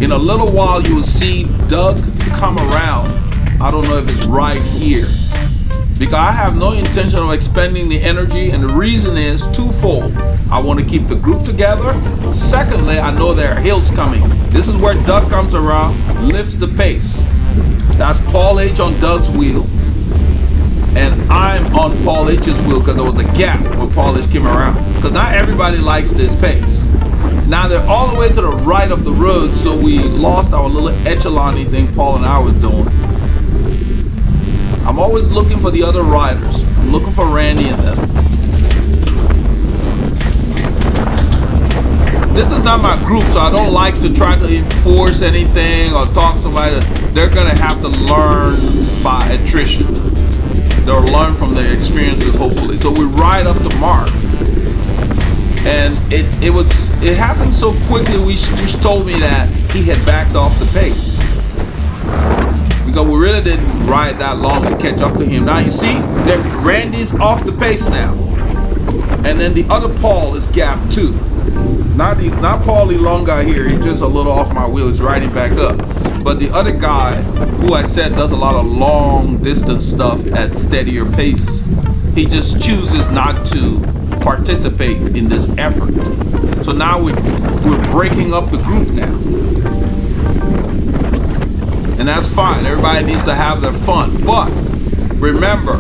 In a little while, you will see Doug come around. I don't know if it's right here, because I have no intention of expending the energy, and the reason is twofold. I want to keep the group together. Secondly, I know there are hills coming. This is where Doug comes around, lifts the pace. That's Paul H on Doug's wheel, and I'm on Paul H's wheel because there was a gap when Paul H came around. Because not everybody likes this pace. Now they're all the way to the right of the road, so we lost our little echelon-y thing Paul and I were doing. I'm always looking for the other riders. I'm looking for Randy and them. This is not my group, so I don't like to try to enforce anything or talk to somebody. They're gonna have to learn by attrition. They'll learn from their experiences, hopefully. So we ride up to Mark. And it happened so quickly. Which told me that he had backed off the pace, because we really didn't ride that long to catch up to him. Now you see that Randy's off the pace now, and then the other Paul is gapped too. Not Paul Elonga here. He's just a little off my wheel. He's riding back up. But the other guy, who I said does a lot of long distance stuff at steadier pace, he just chooses not to participate in this effort. So now we're breaking up the group now, and that's fine. Everybody needs to have their fun, but remember,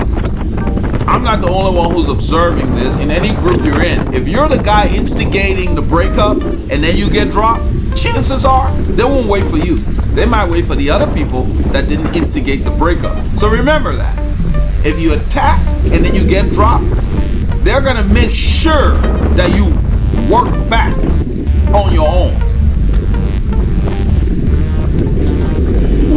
I'm not the only one who's observing this. In any group you're in, if you're the guy instigating the breakup and then you get dropped, chances are they won't wait for you. They might wait for the other people that didn't instigate the breakup. So remember that. If you attack and then you get dropped, they're gonna make sure that you work back on your own.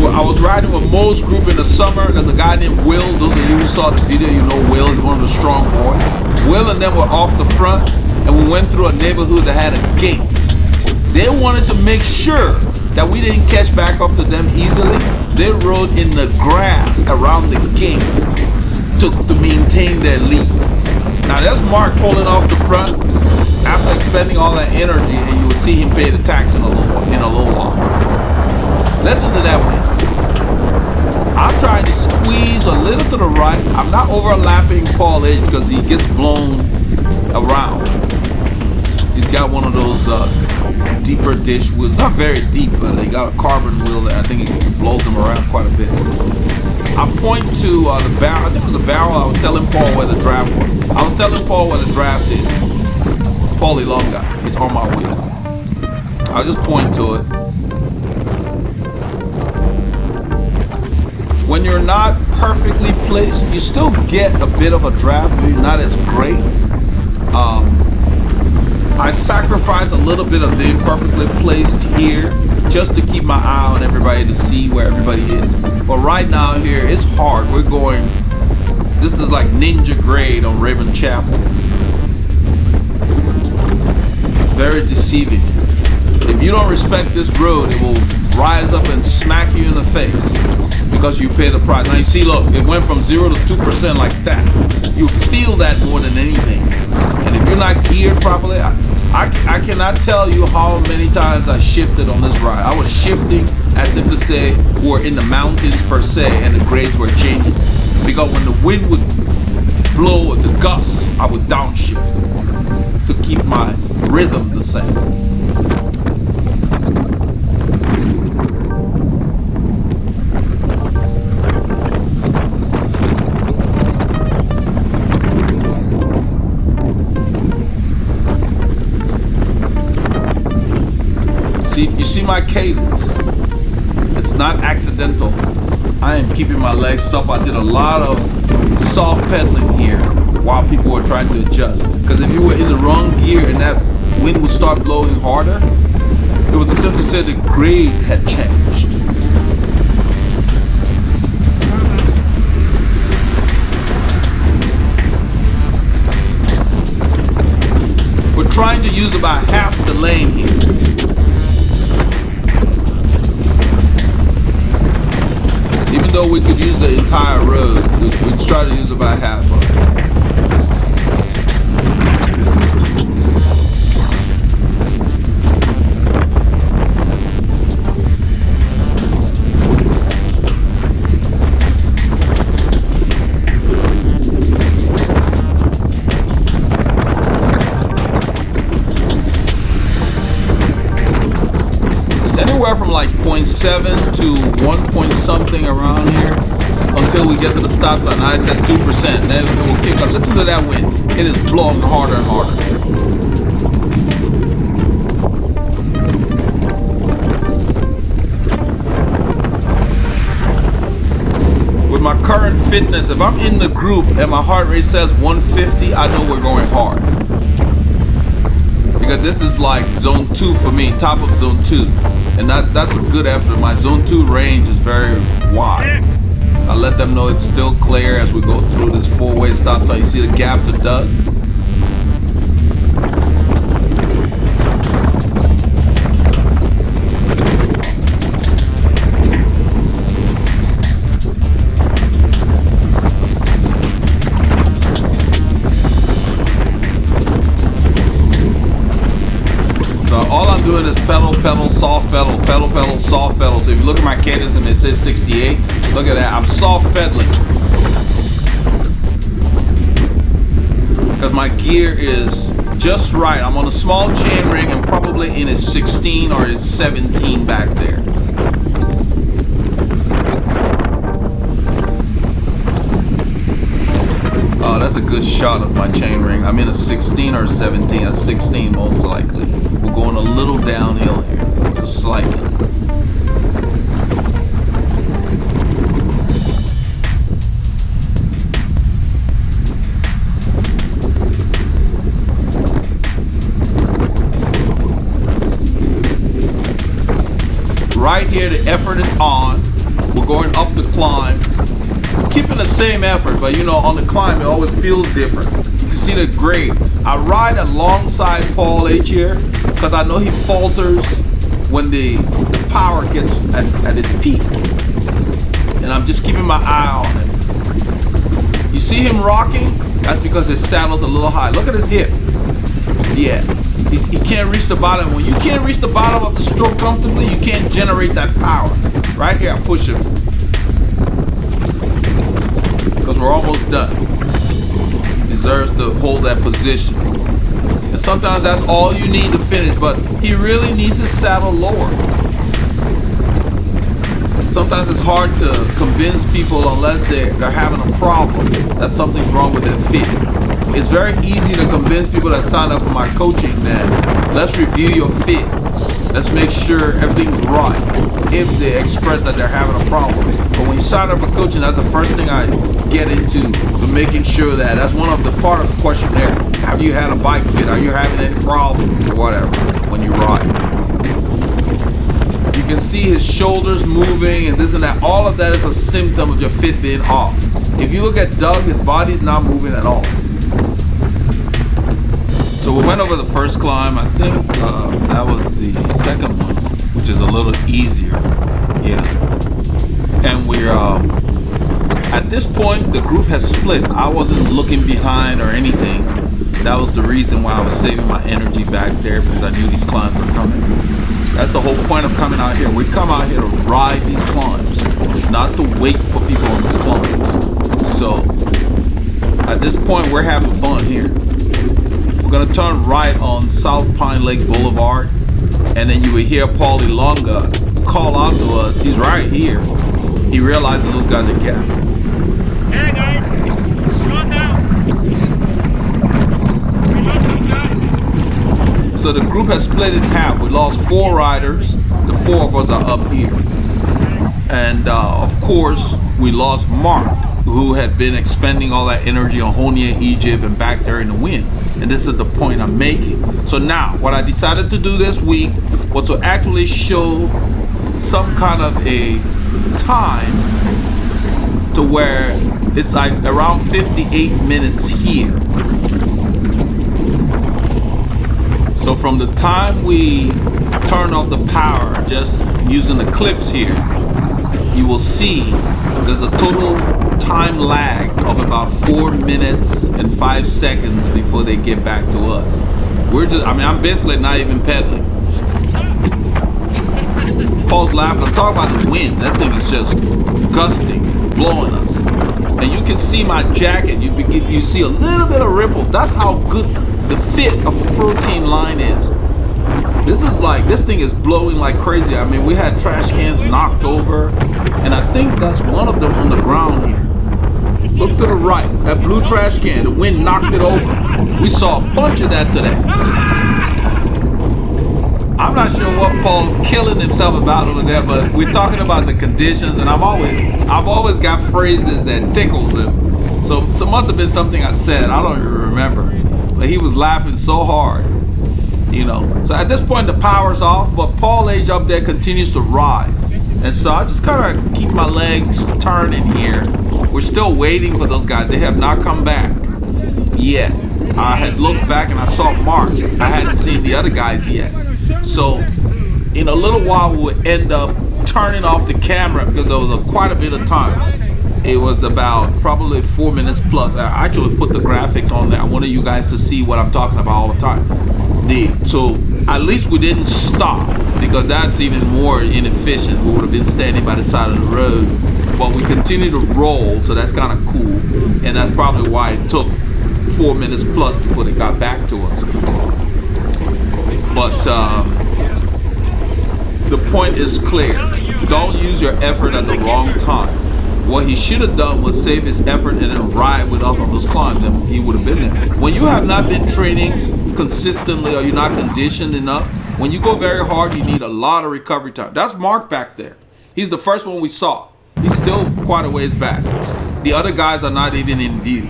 Well, I was riding with Mo's group in the summer. There's a guy named Will. Those of you who saw the video, you know Will. He's one of the strong boys. Will and them were off the front, and we went through a neighborhood that had a gate. They wanted to make sure that we didn't catch back up to them easily. They rode in the grass around the gate to maintain their lead. Now there's Mark pulling off the front after expending all that energy, and you will see him pay the tax in a little while. Listen to that wind. I'm trying to squeeze a little to the right. I'm not overlapping Paul H because he gets blown around. He's got one of those deeper dish wheels, not very deep, but they got a carbon wheel that I think it blows them around quite a bit. I point to the barrel. I think it was the barrel. I was telling Paul where the draft was. I was telling Paul where the draft is. Paul Elonga. He's on my wheel. I'll just point to it. When you're not perfectly placed, you still get a bit of a draft, maybe not as great. I sacrifice a little bit of being perfectly placed here just to keep my eye on everybody to see where everybody is. But right now here, it's hard. We're going, this is like ninja grade on Raven Chapel. It's very deceiving. If you don't respect this road, it will rise up and smack you in the face because you pay the price. Now you see, look, it went from 0 to 2% like that. You feel that more than anything. And if you're not geared properly, I cannot tell you how many times I shifted on this ride. I was shifting as if to say we're in the mountains per se, and the grades were changing. Because when the wind would blow or the gusts, I would downshift to keep my rhythm the same. You see my cadence. It's not accidental. I am keeping my legs up. I did a lot of soft pedaling here while people were trying to adjust. Because if you were in the wrong gear and that wind would start blowing harder, it was as if to say the grade had changed. We're trying to use about half the lane here. Even though we could use the entire road, we'd try to use about half of it. Anywhere from like 0.7 to 1 point something around here until we get to the stop sign. Now it says 2%. Then it will kick up. Listen to that wind. It is blowing harder and harder. With my current fitness, if I'm in the group and my heart rate says 150, I know we're going hard. Because this is like zone 2 for me, top of zone 2. And that's a good effort. My zone 2 range is very wide. I let them know it's still clear as we go through this 4-way stop sign. You see the gap to Doug? All I'm doing is pedal, pedal, soft pedal, pedal, pedal, soft pedal. So if you look at my cadence and it says 68, look at that. I'm soft pedaling. Because my gear is just right. I'm on a small chain ring and probably in a 16 or a 17 back there. Oh, that's a good shot of my chain ring. I'm in a 16 or a 17, a 16 most likely. We're going a little downhill here, just slightly. Right here, the effort is on. We're going up the climb. We're keeping the same effort, but you know, on the climb, it always feels different. You can see the grade. I ride alongside Paul H here because I know he falters when the power gets at its peak. And I'm just keeping my eye on him. You see him rocking? That's because his saddle's a little high. Look at his hip. Yeah, he can't reach the bottom. When you can't reach the bottom of the stroke comfortably, you can't generate that power. Right here, I push him. Because we're almost done. He deserves to hold that position. And sometimes that's all you need to finish, but he really needs his saddle lower. Sometimes it's hard to convince people unless they're having a problem that something's wrong with their fit. It's very easy to convince people that sign up for my coaching that let's review your fit. Let's make sure everything's right if they express that they're having a problem. But when you sign up for coaching, that's the first thing I get into, but making sure that that's one of the part of the questionnaire. Have you had a bike fit? Are you having any problems or whatever when you ride? You can see his shoulders moving and this and that. All of that is a symptom of your fit being off. If you look at Doug, his body's not moving at all. So we went over the first climb. I think that was the second one, which is a little easier. Yeah. And we're at this point the group has split. I wasn't looking behind or anything. That was the reason why I was saving my energy back there, because I knew these climbs were coming. That's the whole point of coming out here. We come out here to ride these climbs, not to wait for people on these climbs. So at this point we're having fun here. We're gonna turn right on South Pine Lake Boulevard. And then you would hear Paul Ilonga call out to us. He's right here. He realizes those guys are gapped. Hey guys, slow down. We lost some guys. So the group has split in half. We lost 4 riders. The 4 of us are up here. And of course, we lost Mark, who had been expending all that energy on Honia, Egypt, and back there in the wind. And this is the point I'm making. So now, what I decided to do this week was to actually show some kind of a time to where it's like around 58 minutes here. So from the time we turn off the power, just using the clips here, you will see there's a total time lag of about 4 minutes and 5 seconds before they get back to us. I'm basically not even pedaling. Paul's laughing. I'm talking about the wind. That thing is just gusting, blowing us. And you can see my jacket. You see a little bit of ripple. That's how good the fit of the protein line is. This thing is blowing like crazy. I mean, we had trash cans knocked over, and I think that's one of them on the ground here. Look to the right, that blue trash can, the wind knocked it over. We saw a bunch of that today. I'm not sure what Paul's killing himself about over there, but we're talking about the conditions, and I've always got phrases that tickles him. So must have been something I said, I don't even remember. But he was laughing so hard. So at this point the power's off, but Paul Age up there continues to ride. And so I just kind of keep my legs turning here. We're still waiting for those guys. They have not come back yet. I had looked back and I saw Mark. I hadn't seen the other guys yet. So in a little while we would end up turning off the camera because there was quite a bit of time. It was about probably 4 minutes plus. I actually put the graphics on there. I wanted you guys to see what I'm talking about all the time. So at least we didn't stop, because that's even more inefficient. We would have been standing by the side of the road, but we continue to roll, so that's kind of cool. And that's probably why it took 4 minutes plus before they got back to us. But the point is clear. Don't use your effort at the wrong time. What he should have done was save his effort and then ride with us on those climbs, and he would have been there. When you have not been training consistently, or you're not conditioned enough, when you go very hard, you need a lot of recovery time. That's Mark back there. He's the first one we saw. He's still quite a ways back. The other guys are not even in view.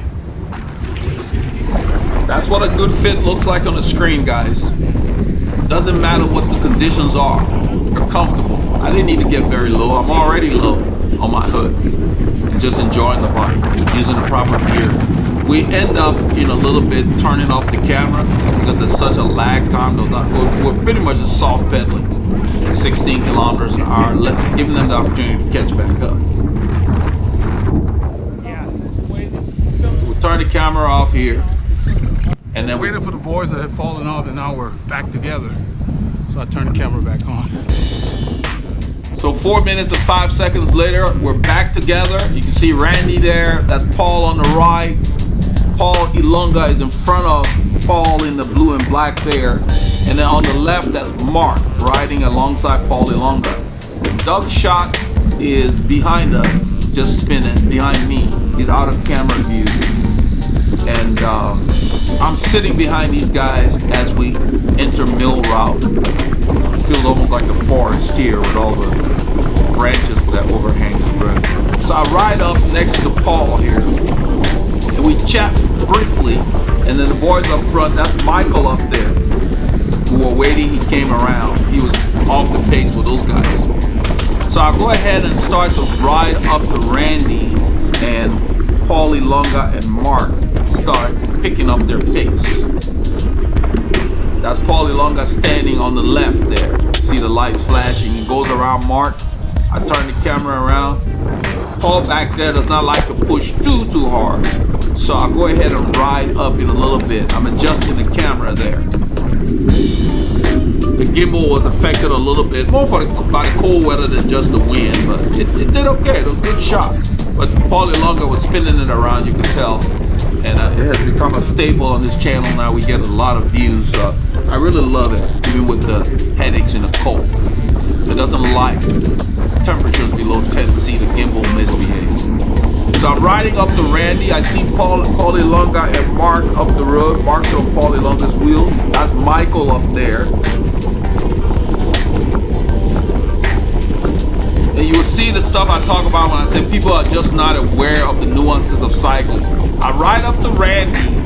That's what a good fit looks like on the screen, guys. Doesn't matter what the conditions are. You're comfortable. I didn't need to get very low. I'm already low on my hoods. And just enjoying the bike, using the proper gear. We end up in a little bit turning off the camera because there's such a lag time. We're pretty much just soft pedaling, 16 kilometers an hour, giving them the opportunity to catch back up. So we turn the camera off here, and then we Waited for the boys that had fallen off, and now we're back together. So I turned the camera back on. So 4 minutes and 5 seconds later, we're back together. You can see Randy there. That's Paul on the right. Paul Ilonga is in front of Paul in the blue and black there. And then on the left, that's Mark riding alongside Paul Ilonga. Doug Shot is behind us, just spinning behind me. He's out of camera view. And I'm sitting behind these guys as we enter Mill Route. It feels almost like a forest here with all the branches that overhang the road. So I ride up next to Paul here, and we chat briefly, and then the boys up front, that's Michael up there, who were waiting. He came around. He was off the pace with those guys. So I'll go ahead and start to ride up to Randy, and Paul Ilonga and Mark start picking up their pace. That's Paul Ilonga standing on the left there. See the lights flashing. He goes around Mark. I turn the camera around. Paul back there does not like to push too hard. So I'll go ahead and ride up in a little bit. I'm adjusting the camera there. The gimbal was affected a little bit, more by the cold weather than just the wind, but it did okay. It was good shots. But Paul Ilonga was spinning it around, you could tell. And it has become a staple on this channel now. We get a lot of views. I really love it, even with the head cold. It doesn't like temperatures below 10°C. The gimbal misbehaves. So I'm riding up to Randy. I see Paulie Lunga and Mark up the road. Mark's on Paulie Lunga's wheel. That's Michael up there. And you will see the stuff I talk about when I say people are just not aware of the nuances of cycling. I ride up to Randy.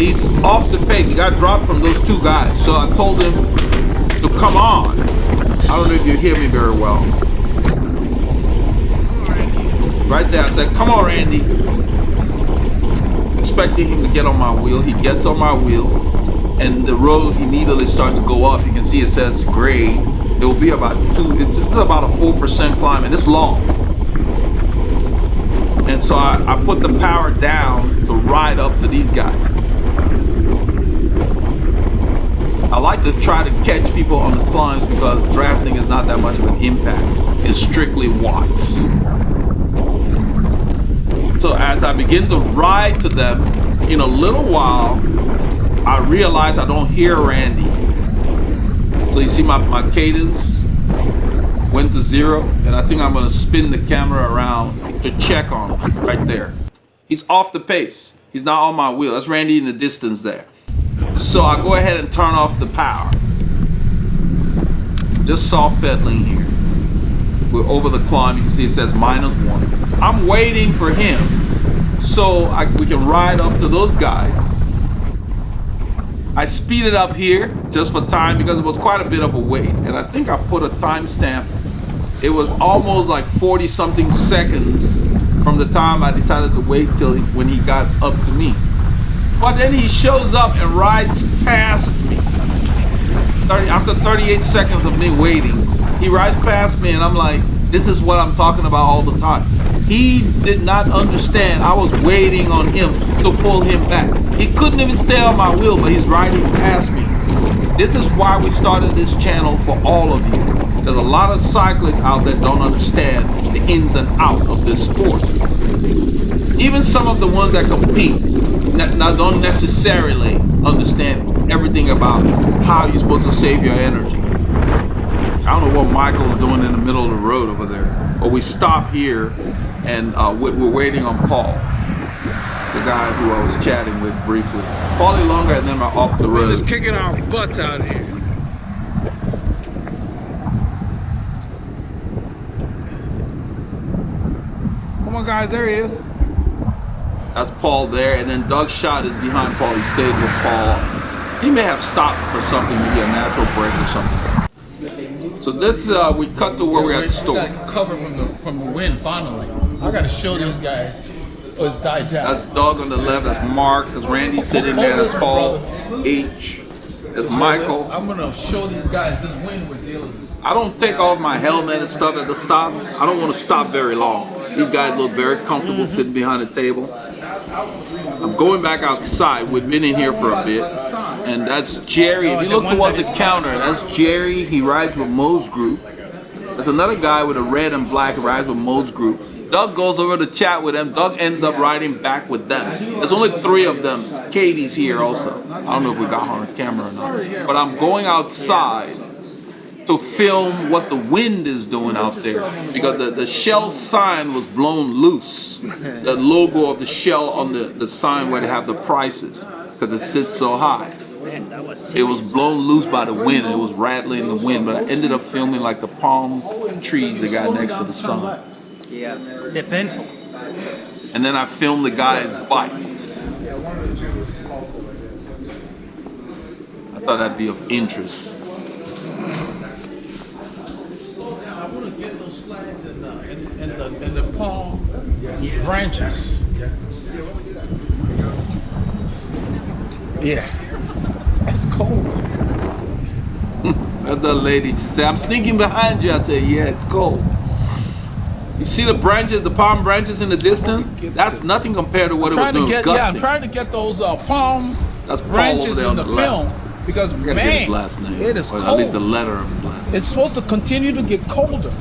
He's off the pace. He got dropped from those two guys. So I told him to come on. I don't know if you hear me very well. Right there, I said, come on, Randy. Expecting him to get on my wheel. He gets on my wheel, and the road immediately starts to go up. You can see it says grade. It will be about this is about a 4% climb, and it's long. And so I put the power down to ride up to these guys. I like to try to catch people on the climbs because drafting is not that much of an impact. It's strictly watts. So as I begin to ride to them, in a little while, I realize I don't hear Randy. So you see my cadence went to 0, and I think I'm gonna spin the camera around to check on him right there. He's off the pace. He's not on my wheel. That's Randy in the distance there. So I go ahead and turn off the power. Just soft pedaling here. We're over the climb. You can see it says -1. I'm waiting for him so we can ride up to those guys. I speeded up here just for time because it was quite a bit of a wait, and I think I put a timestamp. It was almost like 40 something seconds from the time I decided to wait till when he got up to me. But then he shows up and rides past me. After 38 seconds of me waiting, he rides past me, and I'm like, this is what I'm talking about all the time. He did not understand. I was waiting on him to pull him back. He couldn't even stay on my wheel, but he's riding past me. This is why we started this channel for all of you. There's a lot of cyclists out there that don't understand the ins and outs of this sport. Even some of the ones that compete don't necessarily understand everything about how you're supposed to save your energy. I don't know what Michael's doing in the middle of the road over there. But we stop here, and we're waiting on Paul, the guy who I was chatting with briefly. Paulie Lunga and them are up the road. We're just kicking our butts out here. Come on, guys, there he is. That's Paul there, and then Doug Schott is behind Paul. He stayed with Paul. He may have stopped for something, maybe a natural break or something. So this, we cut to where we're at the store. Got cover from the wind finally. I gotta show these guys. Oh, it's died down. That's Doug on the left, that's Mark, that's Randy sitting there, that's Paul, H, that's Michael. I'm gonna show these guys this wind we're dealing with. I don't take off my helmet and stuff at the stops. I don't want to stop very long. These guys look very comfortable sitting behind the table. I'm going back outside. We've been in here for a bit. And that's Jerry. If you look towards the counter, that's Jerry. He rides with Mo's group. There's another guy with a red and black who rides with Mo's group. Doug goes over to chat with them. Doug ends up riding back with them. There's only 3 of them. Katie's here also. I don't know if we got her on camera or not. But I'm going outside to film what the wind is doing out there, because the Shell sign was blown loose. The logo of the Shell on the sign where they have the prices, because it sits so high. It was blown loose by the wind. It was rattling in the wind, but I ended up filming like the palm trees that got next to the sun. Yeah. They're painful. And then I filmed the guys' bikes. I thought that'd be of interest. I want to get those flags and the palm branches. Yeah, it's cold. That's the lady. She said, "I'm sneaking behind you." I said, "Yeah, it's cold." You see the branches, the palm branches in the distance? That's nothing compared to what it was doing. It was gusting. I'm trying to get those palm That's Paul branches over there in on the the film left. because I gotta get his last name, it is or cold. at least the letter of his last name. It's supposed to continue to get colder.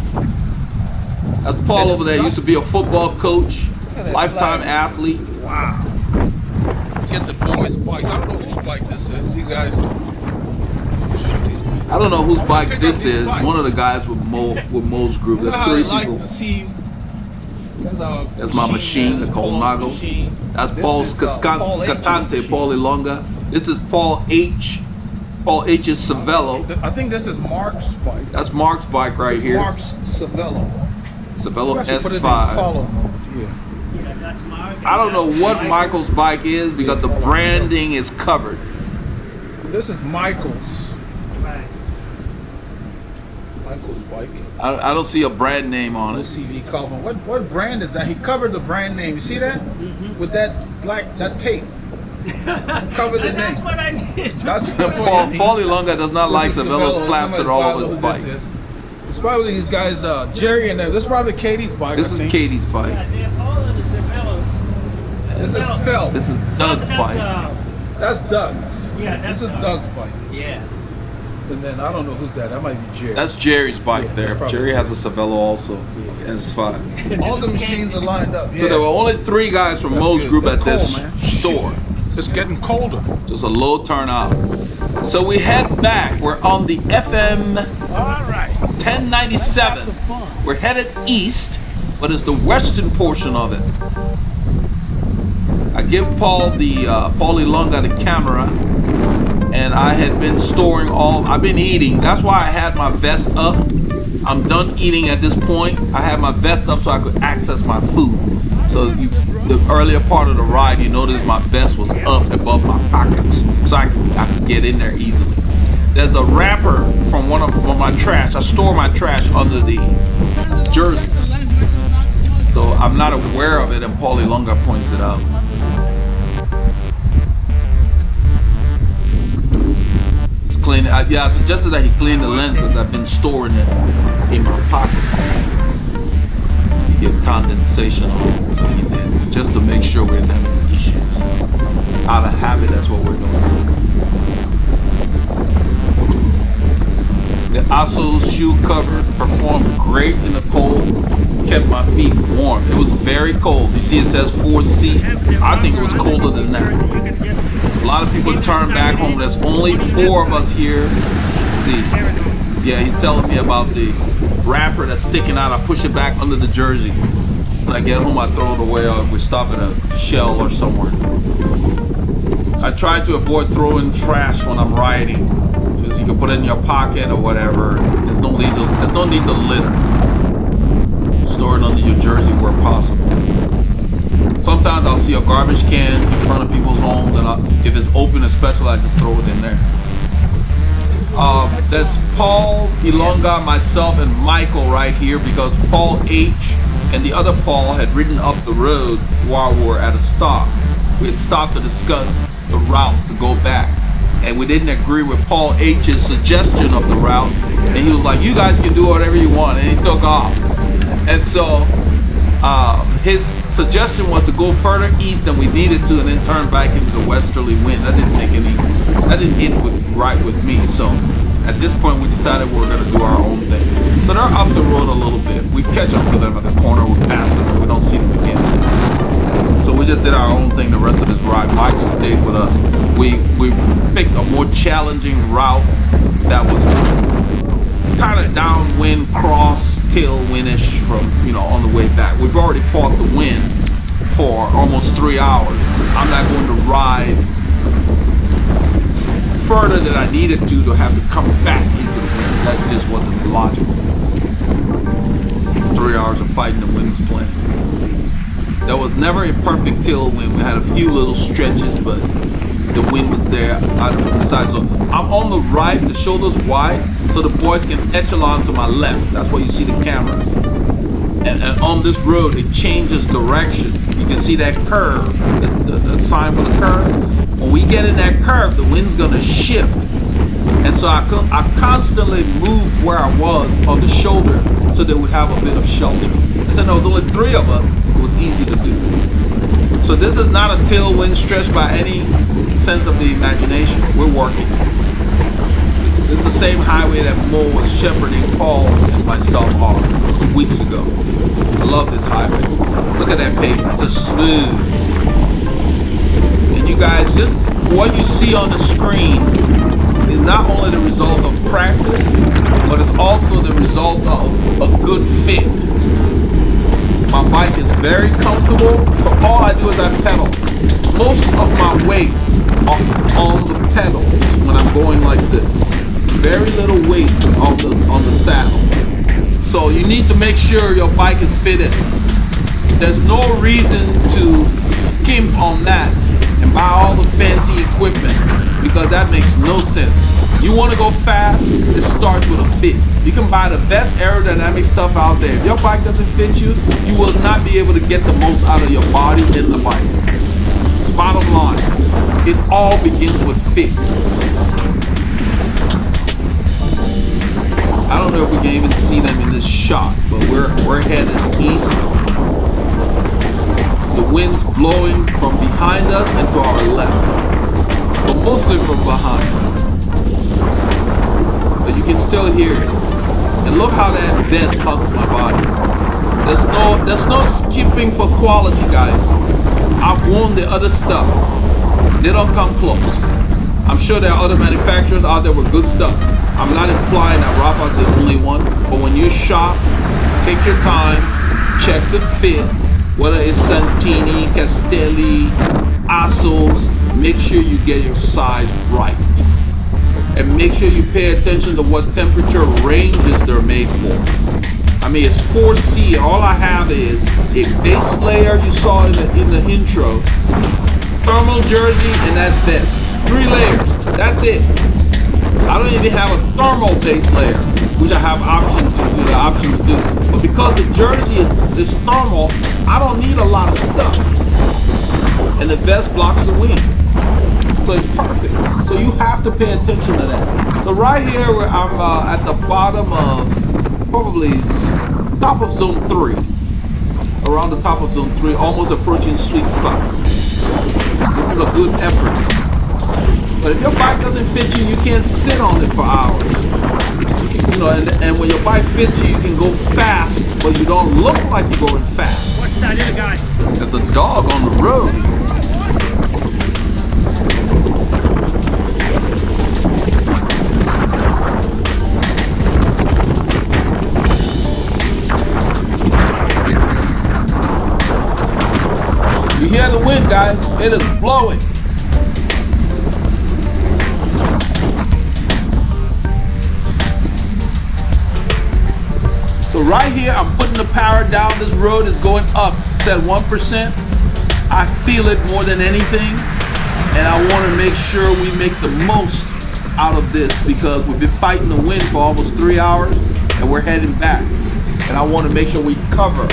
That's Paul over there. He used to be a football coach, at that lifetime flag. athlete. Wow. Get the boys' bikes. I don't know whose bike this is. These guys. I don't know whose bike this is. One of the guys with Mo's group. There's three people. To see, That's my machine, the Colnago. That's Paul Scatante, Paul Ilonga. This is Paul H. Paul H's Savello. I think this is Mark's bike. That's Mark's bike right here. Mark's Savello. Savello Put it in S5. follow mode. Yeah. Yeah, that's Mark. I don't know what Michael's bike is because the branding is covered. This is Michael's. Right. Michael's bike. I don't see a brand name on it. OCV Calvin. What brand is that? He covered the brand name. You see that? With that that tape. Covered the name. That's what I need. That's Paul Ilonga does not like This is Savello plastered all over his who bike. this is. It's probably these guys, Jerry and them. This is probably Katie's bike. This I is think. Katie's bike. Yeah, they're all of the Savellos. This is Phil. This is Doug's bike. That's Doug's. Yeah, that's This is Doug's bike. Yeah. And then I don't know who's that. That might be Jerry. That's Jerry's bike Yeah, there. that's probably Jerry has a Savello also. S5. all the machines are lined up. So there were only 3 guys from Mo's good. group It's at this cold, man. store. It's getting colder. Just a low turnout. So we head back. We're on the FM All right. 1097. We're headed east, but it's the western portion of it. I give Paul Paul Ilonga the camera, and I had been storing I've been eating. That's why I had my vest up. I'm done eating at this point. I had my vest up so I could access my food. So the earlier part of the ride, you notice my vest was up above my pockets, so I could get in there easily. There's a wrapper from one of my trash. I store my trash under the jersey, so I'm not aware of it, and Paul Ilonga points it out. It's clean. I suggested that he clean the lens because I've been storing it in my pocket. You get condensation on it, so he did, just to make sure we didn't have any issues. Out of habit, that's what we're doing. The Aso shoe cover performed great in the cold, kept my feet warm. It was very cold. You see it says 4C. I think it was colder than that. A lot of people turn back home. There's only 4 of us here. Let's see. Yeah, he's telling me about the wrapper that's sticking out. I push it back under the jersey. When I get home, I throw it away, or if we stop at a Shell or somewhere. I try to avoid throwing trash when I'm riding. Because you can put it in your pocket or whatever. There's no need to litter. Store it under your jersey where possible. Sometimes I'll see a garbage can in front of people's homes, and if it's open especially, I just throw it in there. That's Paul Ilonga, myself, and Michael right here, because Paul H. and the other Paul had ridden up the road while we were at a stop. We had stopped to discuss the route to go back, and we didn't agree with Paul H's suggestion of the route, and he was like, you guys can do whatever you want, and he took off. And so his suggestion was to go further east than we needed to, and then turn back into the westerly wind. That didn't hit right with me. So at this point, we decided we were going to do our own thing. So they're up the road a little bit. We catch up with them at the corner, we pass them, and we don't see them again. So we just did our own thing the rest of this ride. Michael stayed with us. We picked a more challenging route that was kind of downwind, cross, tailwindish from, on the way back. We've already fought the wind for almost 3 hours. I'm not going to ride further than I needed to have to come back into the wind. That just wasn't logical. 3 hours of fighting the wind was plenty. There was never a perfect tailwind. We had a few little stretches, but the wind was there out of the side. So I'm on the right, the shoulder's wide, so the boys can echelon to my left. That's why you see the camera. And on this road, it changes direction. You can see that curve, the sign for the curve. When we get in that curve, the wind's gonna shift. And so I constantly moved where I was on the shoulder so that we'd have a bit of shelter. And so there was only 3 of us, it was easy to do. So this is not a tailwind stretch by any sense of the imagination. We're working. It's the same highway that Mo was shepherding Paul and myself on weeks ago. I love this highway. Look at that pavement, just smooth. And you guys, just what you see on the screen is not only the result of practice, but it's also the result of a good fit. My bike is very comfortable, so all I do is I pedal. Most of my weight on the pedals when I'm going like this. Very little weight on the saddle. So you need to make sure your bike is fitted. There's no reason to skimp on that and buy all the fancy equipment, because that makes no sense. You want to go fast, it starts with a fit. You can buy the best aerodynamic stuff out there. If your bike doesn't fit you, you will not be able to get the most out of your body in the bike. Bottom line, it all begins with fit. I don't know if we can even see them in this shot, but we're headed east. The wind's blowing from behind us and to our left, but mostly from behind. But you can still hear it. And look how that vest hugs my body. There's no skipping for quality, guys. I've worn the other stuff. They don't come close. I'm sure there are other manufacturers out there with good stuff. I'm not implying that Rafa's the only one, but when you shop, take your time, check the fit, whether it's Santini, Castelli, Assos, make sure you get your size right. And make sure you pay attention to what temperature ranges they're made for. I mean, it's 4C. All I have is a base layer you saw in the intro, thermal jersey, and that vest. 3 layers. That's it. I don't even have a thermal base layer, which I have the option to do. But because the jersey is thermal, I don't need a lot of stuff. And the vest blocks the wind. So it's perfect. So you have to pay attention to that. So right here, where I'm at the bottom of probably top of zone 3. Around the top of zone 3, almost approaching sweet spot. This is a good effort. But if your bike doesn't fit you, you can't sit on it for hours. And when your bike fits you, you can go fast, but you don't look like you're going fast. Watch that other guy. There's a dog on the road. You hear the wind, guys? It is blowing. So right here, I'm putting the power down. This road is going up. It's at 1%. I feel it more than anything. And I want to make sure we make the most out of this, because we've been fighting the wind for almost 3 hours and we're heading back. And I want to make sure we cover.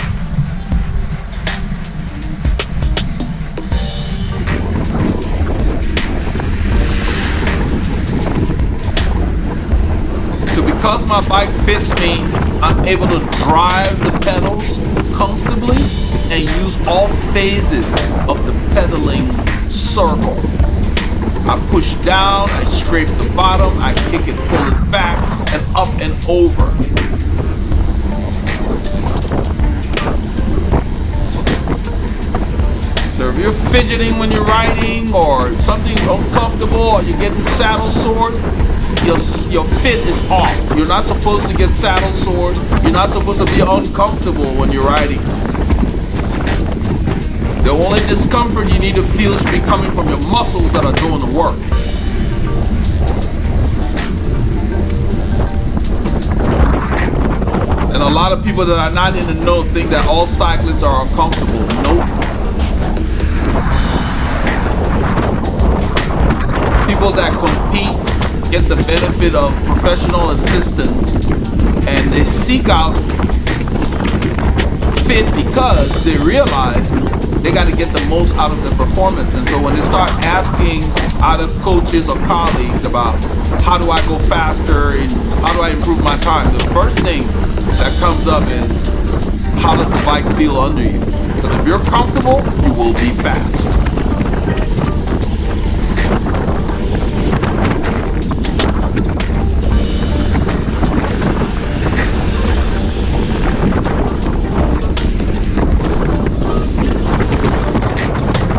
So because my bike fits me, I'm able to drive the pedals comfortably and use all phases of the pedaling circle. I push down, I scrape the bottom, I kick it, pull it back, and up and over. So if you're fidgeting when you're riding, or something's uncomfortable, or you're getting saddle sores, your fit is off. You're not supposed to get saddle sores. You're not supposed to be uncomfortable when you're riding. The only discomfort you need to feel should be coming from your muscles that are doing the work. And a lot of people that are not in the know think that all cyclists are uncomfortable. Nope. People that compete get the benefit of professional assistance, and they seek out fit because they realize they got to get the most out of the performance. And so when they start asking other coaches or colleagues about how do I go faster and how do I improve my time, the first thing that comes up is, how does the bike feel under you? Because if you're comfortable, you will be fast.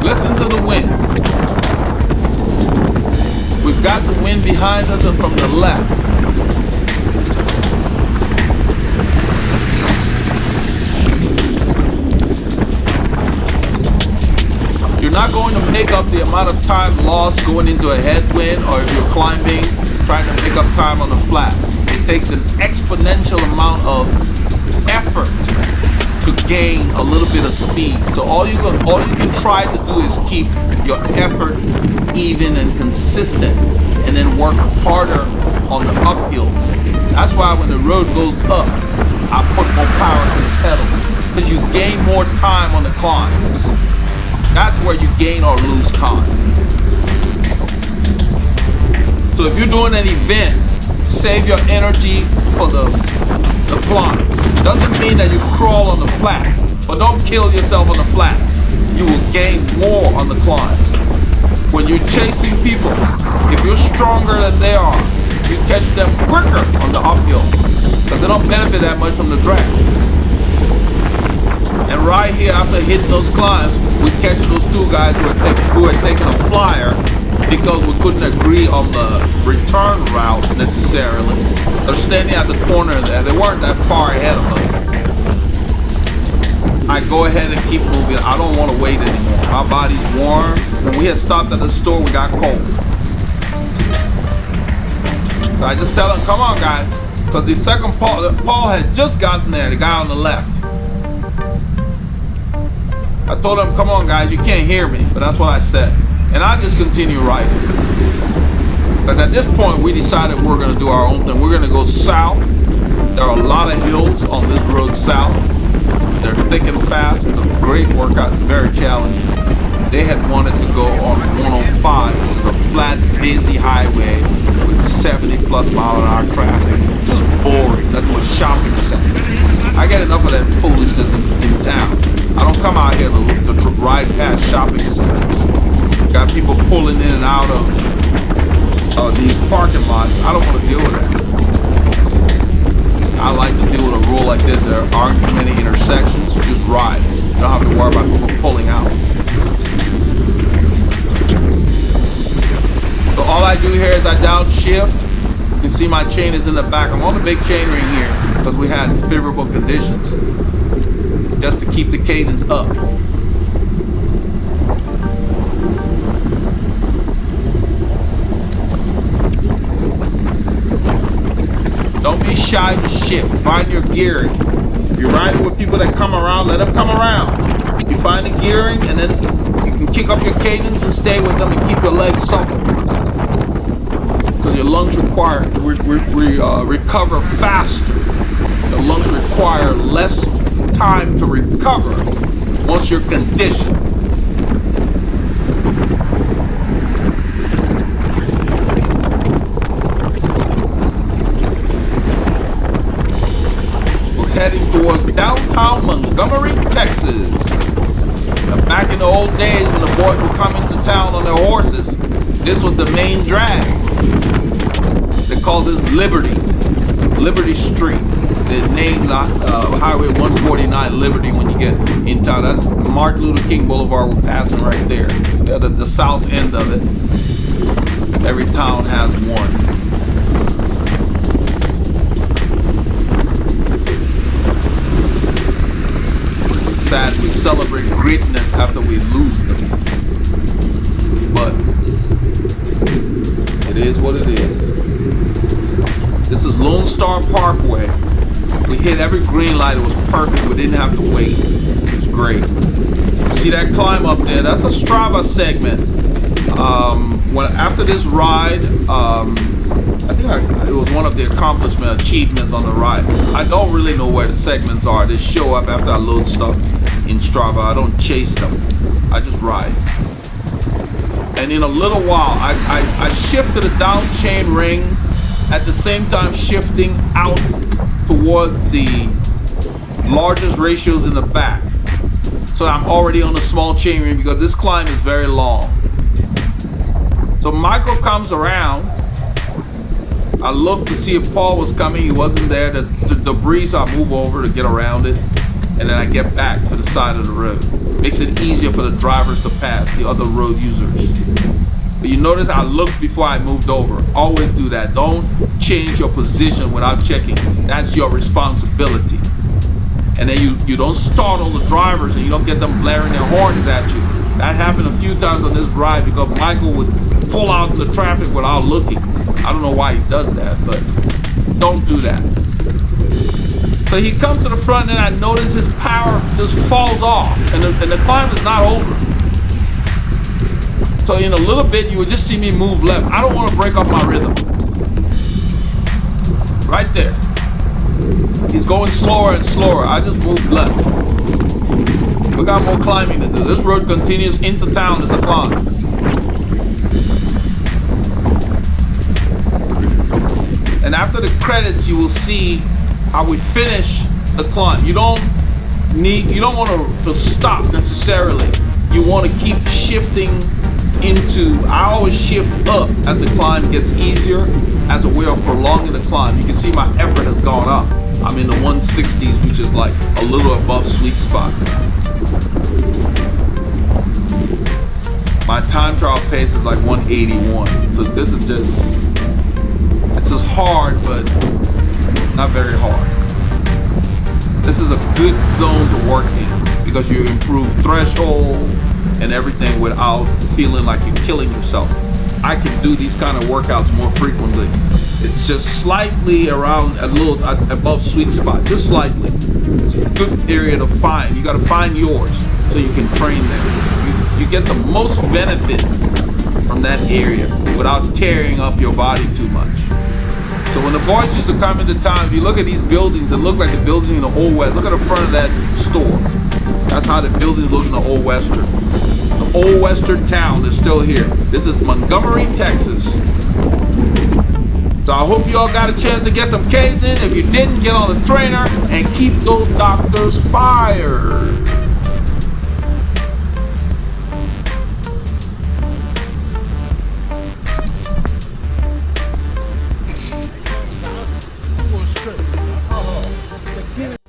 Listen to the wind. We've got the wind behind us, and from left. You're not going to make up the amount of time lost going into a headwind, or if you're climbing, trying to make up time on the flat. It takes an exponential amount of effort to gain a little bit of speed. So all you can try to do is keep your effort even and consistent, and then work harder on the uphills. That's why when the road goes up, I put more power to the pedals, because you gain more time on the climbs. That's where you gain or lose time. So if you're doing an event, save your energy for the climbs. Doesn't mean that you crawl on the flats, but don't kill yourself on the flats. You will gain more on the climbs. When you're chasing people, if you're stronger than they are, you catch them quicker on the uphill, because they don't benefit that much from the drag. And right here, after hitting those climbs, we catch those two guys who had taken a flyer because we couldn't agree on the return route necessarily. They're standing at the corner there. They weren't that far ahead of us. I go ahead and keep moving. I don't want to wait anymore. My body's warm. When we had stopped at the store, we got cold. So I just tell them, come on, guys. Because the second Paul had just gotten there, the guy on the left. I told him, come on, guys, you can't hear me. But that's what I said. And I just continue riding. Because at this point, we decided we're going to do our own thing. We're going to go south. There are a lot of hills on this road south. They're thick and fast. It's a great workout. It's very challenging. They had wanted to go on 105, which is a flat, busy highway with 70+ mile-an-hour traffic. Just boring. That's a shopping center. I get enough of that foolishness in town. I don't come out here to ride past shopping centers. Got people pulling in and out of these parking lots. I don't want to deal with that. I like to deal with a rule like this. There aren't too many intersections. You just ride. You don't have to worry about people pulling out. So all I do here is I downshift. You can see my chain is in the back. I'm on the big chain ring here because we had favorable conditions, just to keep the cadence up. Don't be shy to shift. Find your gearing. If you're riding with people that come around, let them come around. You find the gearing, and then you can kick up your cadence and stay with them and keep your legs supple. Because your lungs recover faster. Your lungs require less time to recover once you're conditioned. Heading towards downtown Montgomery, Texas. Now, back in the old days when the boys were coming to town on their horses, this was the main drag. They called this Liberty Street. They named Highway 149 Liberty when you get in town. That's Martin Luther King Boulevard. We're passing right there. The south end of it. Every town has one. Sad we celebrate greatness after we lose them, but it is what it is. This is Lone Star Parkway. We hit every green light. It was perfect. We didn't have to wait. It was great. You see that climb up there? That's a Strava segment. After this ride, I think it was one of the achievements on the ride. I don't really know where the segments are. They show up after I load stuff in Strava. I don't chase them. I just ride. And in a little while, I shift to the down chain ring, at the same time shifting out towards the largest ratios in the back. So I'm already on the small chain ring because this climb is very long. So Michael comes around. I looked to see if Paul was coming. He wasn't there. There's debris, so I move over to get around it. And then I get back to the side of the road. Makes it easier for the drivers to pass, the other road users. But you notice I looked before I moved over. Always do that. Don't change your position without checking. That's your responsibility. And then you don't startle the drivers and you don't get them blaring their horns at you. That happened a few times on this ride because Michael would pull out in the traffic without looking. I don't know why he does that, but don't do that. So he comes to the front and I notice his power just falls off and the climb is not over. So in a little bit, you would just see me move left. I don't want to break up my rhythm. Right there. He's going slower and slower. I just moved left. We got more climbing to do. This road continues into town as a climb. And after the credits, you will see how we finish the climb. You don't want to stop necessarily. You want to keep shifting into, I always shift up as the climb gets easier as a way of prolonging the climb. You can see my effort has gone up. I'm in the 160s, which is like a little above sweet spot. My time trial pace is like 181. So this is hard, but not very hard. This is a good zone to work in because you improve threshold and everything without feeling like you're killing yourself. I can do these kind of workouts more frequently. It's just slightly around a little above sweet spot, just slightly. It's a good area to find. You got to find yours so you can train there. You get the most benefit from that area without tearing up your body too much. So when the boys used to come into town, if you look at these buildings, it look like the buildings in the Old West. Look at the front of that store. That's how the buildings look in the Old Western. The Old Western town is still here. This is Montgomery, Texas. So I hope you all got a chance to get some K's in. If you didn't, get on the trainer and keep those doctors fired.